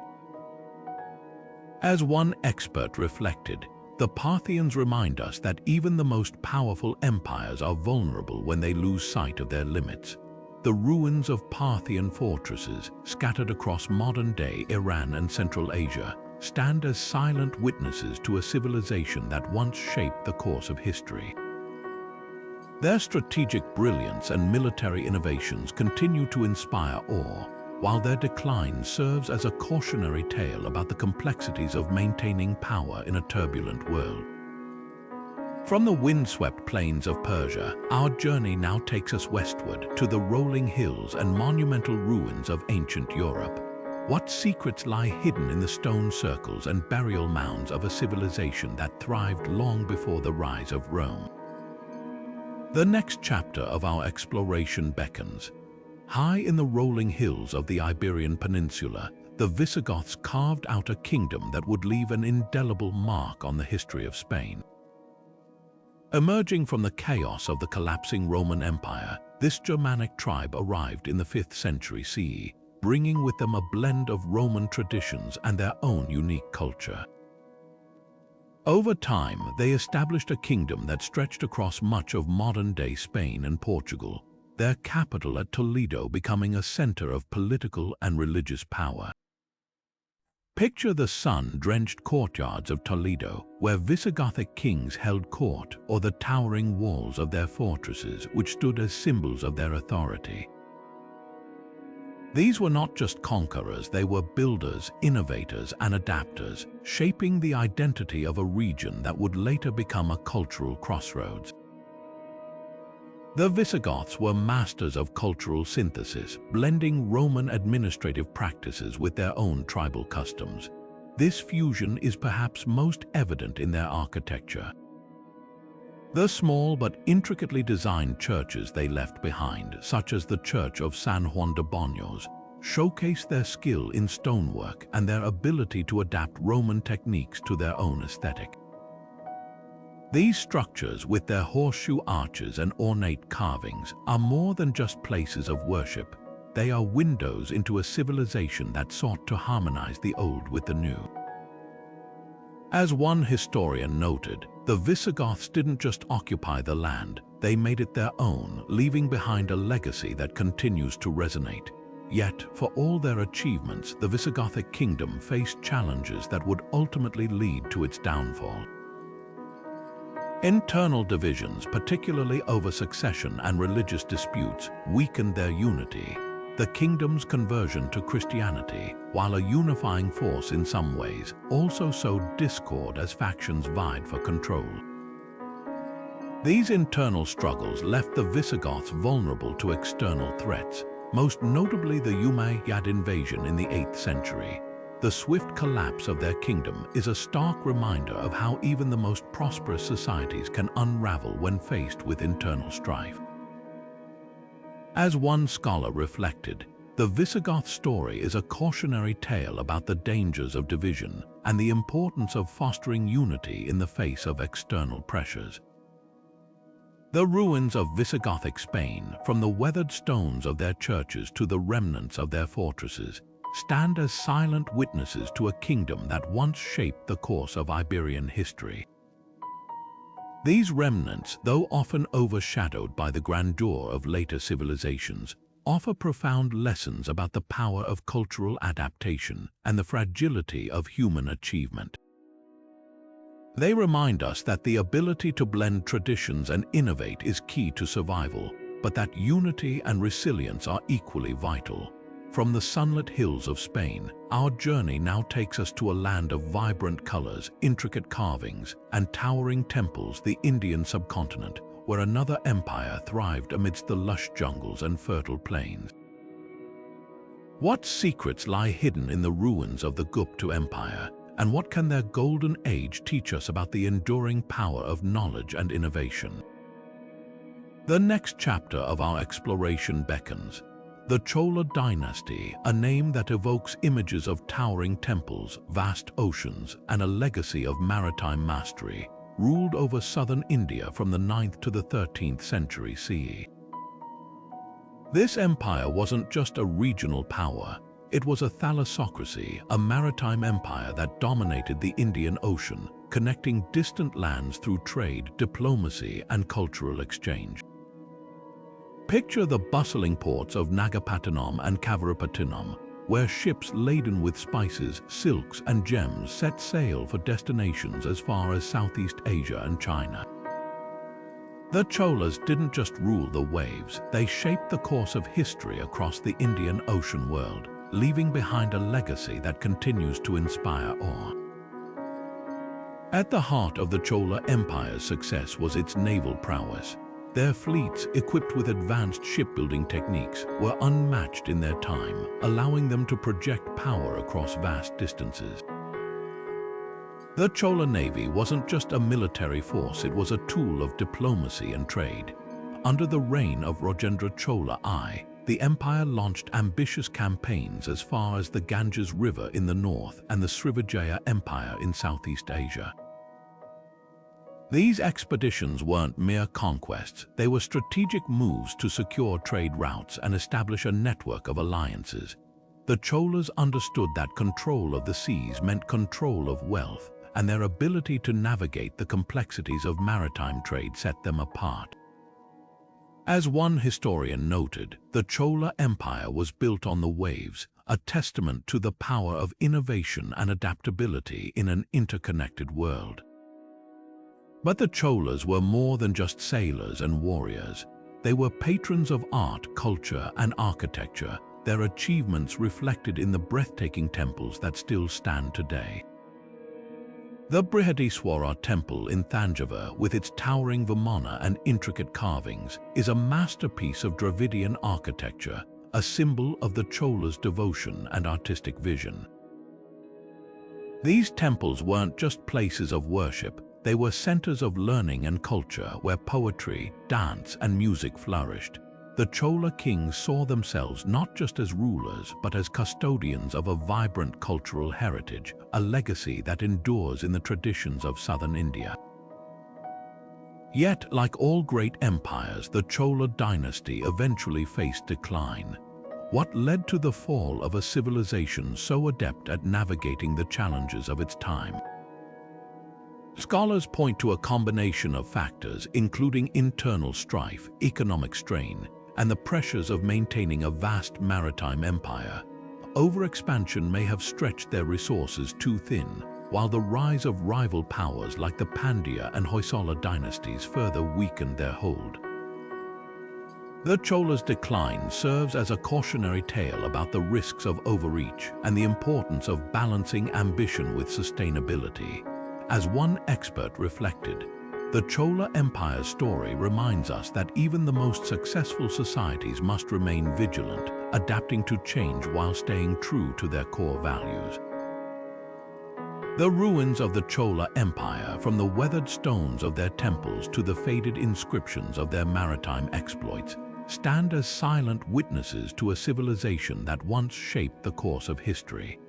As one expert reflected, the Parthians remind us that even the most powerful empires are vulnerable when they lose sight of their limits. The ruins of Parthian fortresses, scattered across modern-day Iran and Central Asia, stand as silent witnesses to a civilization that once shaped the course of history. Their strategic brilliance and military innovations continue to inspire awe, while their decline serves as a cautionary tale about the complexities of maintaining power in a turbulent world. From the windswept plains of Persia, our journey now takes us westward to the rolling hills and monumental ruins of ancient Europe. What secrets lie hidden in the stone circles and burial mounds of a civilization that thrived long before the rise of Rome? The next chapter of our exploration beckons. High in the rolling hills of the Iberian Peninsula, the Visigoths carved out a kingdom that would leave an indelible mark on the history of Spain. Emerging from the chaos of the collapsing Roman Empire, this Germanic tribe arrived in the 5th century CE, bringing with them a blend of Roman traditions and their own unique culture. Over time, they established a kingdom that stretched across much of modern-day Spain and Portugal, their capital at Toledo becoming a center of political and religious power. Picture the sun-drenched courtyards of Toledo, where Visigothic kings held court, or the towering walls of their fortresses, which stood as symbols of their authority. These were not just conquerors, they were builders, innovators, and adapters, shaping the identity of a region that would later become a cultural crossroads. The Visigoths were masters of cultural synthesis, blending Roman administrative practices with their own tribal customs. This fusion is perhaps most evident in their architecture. The small but intricately designed churches they left behind, such as the Church of San Juan de Baños, showcase their skill in stonework and their ability to adapt Roman techniques to their own aesthetic. These structures, with their horseshoe arches and ornate carvings, are more than just places of worship. They are windows into a civilization that sought to harmonize the old with the new. As one historian noted, the Visigoths didn't just occupy the land, they made it their own, leaving behind a legacy that continues to resonate. Yet, for all their achievements, the Visigothic kingdom faced challenges that would ultimately lead to its downfall. Internal divisions, particularly over succession and religious disputes, weakened their unity. The kingdom's conversion to Christianity, while a unifying force in some ways, also sowed discord as factions vied for control. These internal struggles left the Visigoths vulnerable to external threats, most notably the Umayyad invasion in the 8th century. The swift collapse of their kingdom is a stark reminder of how even the most prosperous societies can unravel when faced with internal strife. As one scholar reflected, the Visigoth story is a cautionary tale about the dangers of division and the importance of fostering unity in the face of external pressures. The ruins of Visigothic Spain, from the weathered stones of their churches to the remnants of their fortresses, stand as silent witnesses to a kingdom that once shaped the course of Iberian history. These remnants, though often overshadowed by the grandeur of later civilizations, offer profound lessons about the power of cultural adaptation and the fragility of human achievement. They remind us that the ability to blend traditions and innovate is key to survival, but that unity and resilience are equally vital. From the sunlit hills of Spain, our journey now takes us to a land of vibrant colors, intricate carvings, and towering temples, the Indian subcontinent, where another empire thrived amidst the lush jungles and fertile plains. What secrets lie hidden in the ruins of the Gupta Empire, and what can their golden age teach us about the enduring power of knowledge and innovation? The next chapter of our exploration beckons. The Chola dynasty, a name that evokes images of towering temples, vast oceans, and a legacy of maritime mastery, ruled over southern India from the 9th to the 13th century CE. This empire wasn't just a regional power, it was a thalassocracy, a maritime empire that dominated the Indian Ocean, connecting distant lands through trade, diplomacy, and cultural exchange. Picture the bustling ports of Nagapattinam and Kavarapattinam, where ships laden with spices, silks, and gems set sail for destinations as far as Southeast Asia and China. The Cholas didn't just rule the waves, they shaped the course of history across the Indian Ocean world, leaving behind a legacy that continues to inspire awe. At the heart of the Chola Empire's success was its naval prowess. Their fleets, equipped with advanced shipbuilding techniques, were unmatched in their time, allowing them to project power across vast distances. The Chola Navy wasn't just a military force, it was a tool of diplomacy and trade. Under the reign of Rajendra Chola I, the empire launched ambitious campaigns as far as the Ganges River in the north and the Srivijaya Empire in Southeast Asia. These expeditions weren't mere conquests, they were strategic moves to secure trade routes and establish a network of alliances. The Cholas understood that control of the seas meant control of wealth, and their ability to navigate the complexities of maritime trade set them apart. As one historian noted, the Chola Empire was built on the waves, a testament to the power of innovation and adaptability in an interconnected world. But the Cholas were more than just sailors and warriors. They were patrons of art, culture, and architecture, their achievements reflected in the breathtaking temples that still stand today. The Brihadiswara Temple in Thanjavur, with its towering vimana and intricate carvings, is a masterpiece of Dravidian architecture, a symbol of the Cholas' devotion and artistic vision. These temples weren't just places of worship, they were centers of learning and culture where poetry, dance, and music flourished. The Chola kings saw themselves not just as rulers, but as custodians of a vibrant cultural heritage, a legacy that endures in the traditions of southern India. Yet, like all great empires, the Chola dynasty eventually faced decline. What led to the fall of a civilization so adept at navigating the challenges of its time? Scholars point to a combination of factors, including internal strife, economic strain, and the pressures of maintaining a vast maritime empire. Overexpansion may have stretched their resources too thin, while the rise of rival powers like the Pandya and Hoysala dynasties further weakened their hold. The Chola's decline serves as a cautionary tale about the risks of overreach and the importance of balancing ambition with sustainability. As one expert reflected, the Chola Empire's story reminds us that even the most successful societies must remain vigilant, adapting to change while staying true to their core values. The ruins of the Chola Empire, from the weathered stones of their temples to the faded inscriptions of their maritime exploits, stand as silent witnesses to a civilization that once shaped the course of history.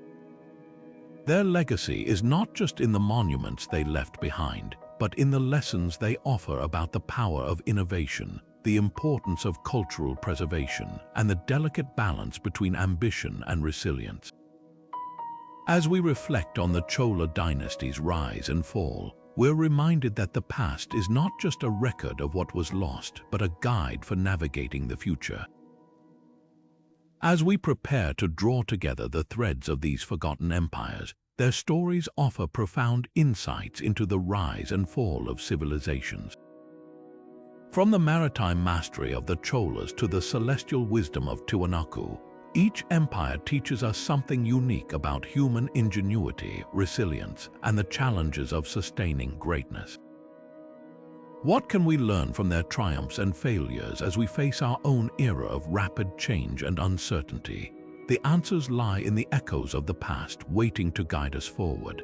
Their legacy is not just in the monuments they left behind, but in the lessons they offer about the power of innovation, the importance of cultural preservation, and the delicate balance between ambition and resilience. As we reflect on the Chola dynasty's rise and fall, we're reminded that the past is not just a record of what was lost, but a guide for navigating the future. As we prepare to draw together the threads of these forgotten empires, their stories offer profound insights into the rise and fall of civilizations. From the maritime mastery of the Cholas to the celestial wisdom of Tiwanaku, each empire teaches us something unique about human ingenuity, resilience, and the challenges of sustaining greatness. What can we learn from their triumphs and failures as we face our own era of rapid change and uncertainty? The answers lie in the echoes of the past, waiting to guide us forward.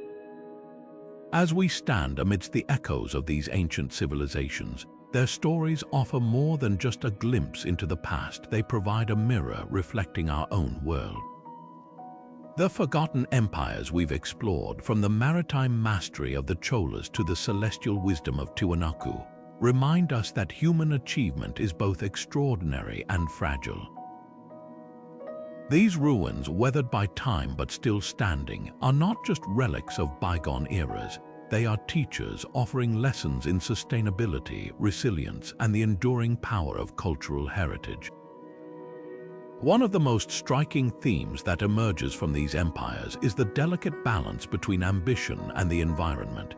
As we stand amidst the echoes of these ancient civilizations, their stories offer more than just a glimpse into the past. They provide a mirror reflecting our own world. The forgotten empires we've explored, from the maritime mastery of the Cholas to the celestial wisdom of Tiwanaku, remind us that human achievement is both extraordinary and fragile. These ruins, weathered by time but still standing, are not just relics of bygone eras. They are teachers offering lessons in sustainability, resilience, and the enduring power of cultural heritage. One of the most striking themes that emerges from these empires is the delicate balance between ambition and the environment.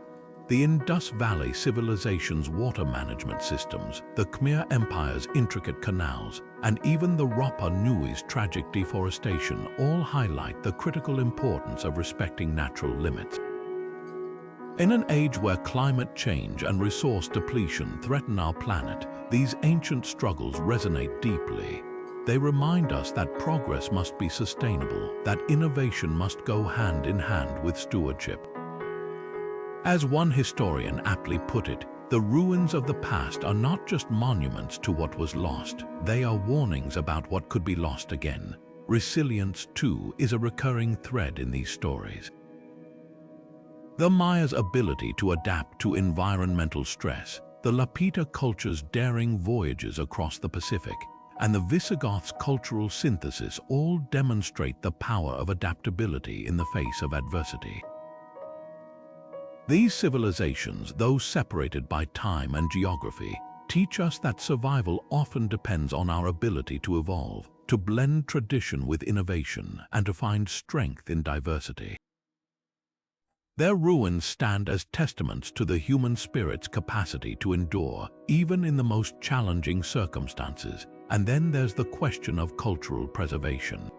The Indus Valley Civilization's water management systems, the Khmer Empire's intricate canals, and even the Rapa Nui's tragic deforestation all highlight the critical importance of respecting natural limits. In an age where climate change and resource depletion threaten our planet, these ancient struggles resonate deeply. They remind us that progress must be sustainable, that innovation must go hand in hand with stewardship. As one historian aptly put it, the ruins of the past are not just monuments to what was lost, they are warnings about what could be lost again. Resilience, too, is a recurring thread in these stories. The Maya's ability to adapt to environmental stress, the Lapita culture's daring voyages across the Pacific, and the Visigoths' cultural synthesis all demonstrate the power of adaptability in the face of adversity. These civilizations, though separated by time and geography, teach us that survival often depends on our ability to evolve, to blend tradition with innovation, and to find strength in diversity. Their ruins stand as testaments to the human spirit's capacity to endure, even in the most challenging circumstances. And then there's the question of cultural preservation.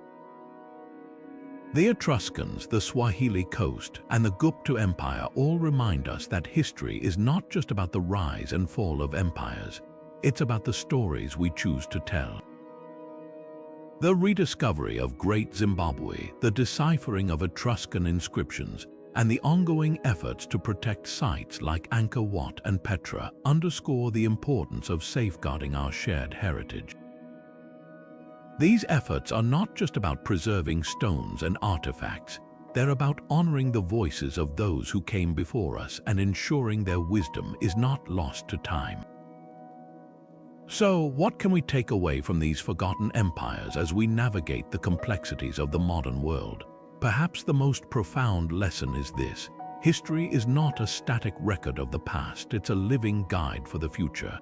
The Etruscans, the Swahili coast, and the Gupta Empire all remind us that history is not just about the rise and fall of empires. It's about the stories we choose to tell. The rediscovery of Great Zimbabwe, the deciphering of Etruscan inscriptions, and the ongoing efforts to protect sites like Angkor Wat and Petra underscore the importance of safeguarding our shared heritage. These efforts are not just about preserving stones and artifacts, they're about honoring the voices of those who came before us and ensuring their wisdom is not lost to time. So, what can we take away from these forgotten empires as we navigate the complexities of the modern world? Perhaps the most profound lesson is this: history is not a static record of the past, it's a living guide for the future.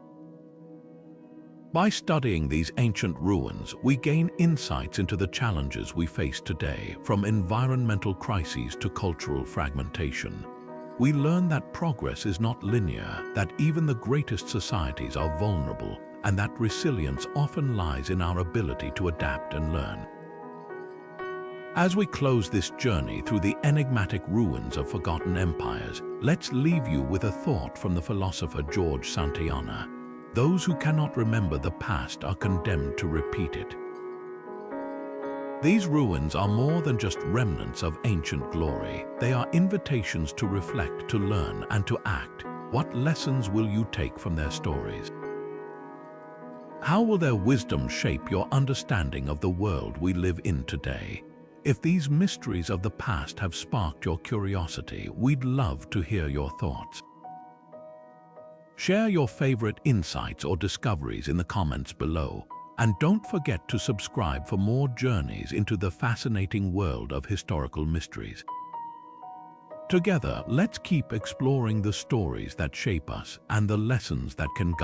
By studying these ancient ruins, we gain insights into the challenges we face today, from environmental crises to cultural fragmentation. We learn that progress is not linear, that even the greatest societies are vulnerable, and that resilience often lies in our ability to adapt and learn. As we close this journey through the enigmatic ruins of forgotten empires, let's leave you with a thought from the philosopher George Santayana. Those who cannot remember the past are condemned to repeat it. These ruins are more than just remnants of ancient glory. They are invitations to reflect, to learn, and to act. What lessons will you take from their stories? How will their wisdom shape your understanding of the world we live in today? If these mysteries of the past have sparked your curiosity, we'd love to hear your thoughts. Share your favorite insights or discoveries in the comments below, and don't forget to subscribe for more journeys into the fascinating world of historical mysteries. Together, let's keep exploring the stories that shape us and the lessons that can guide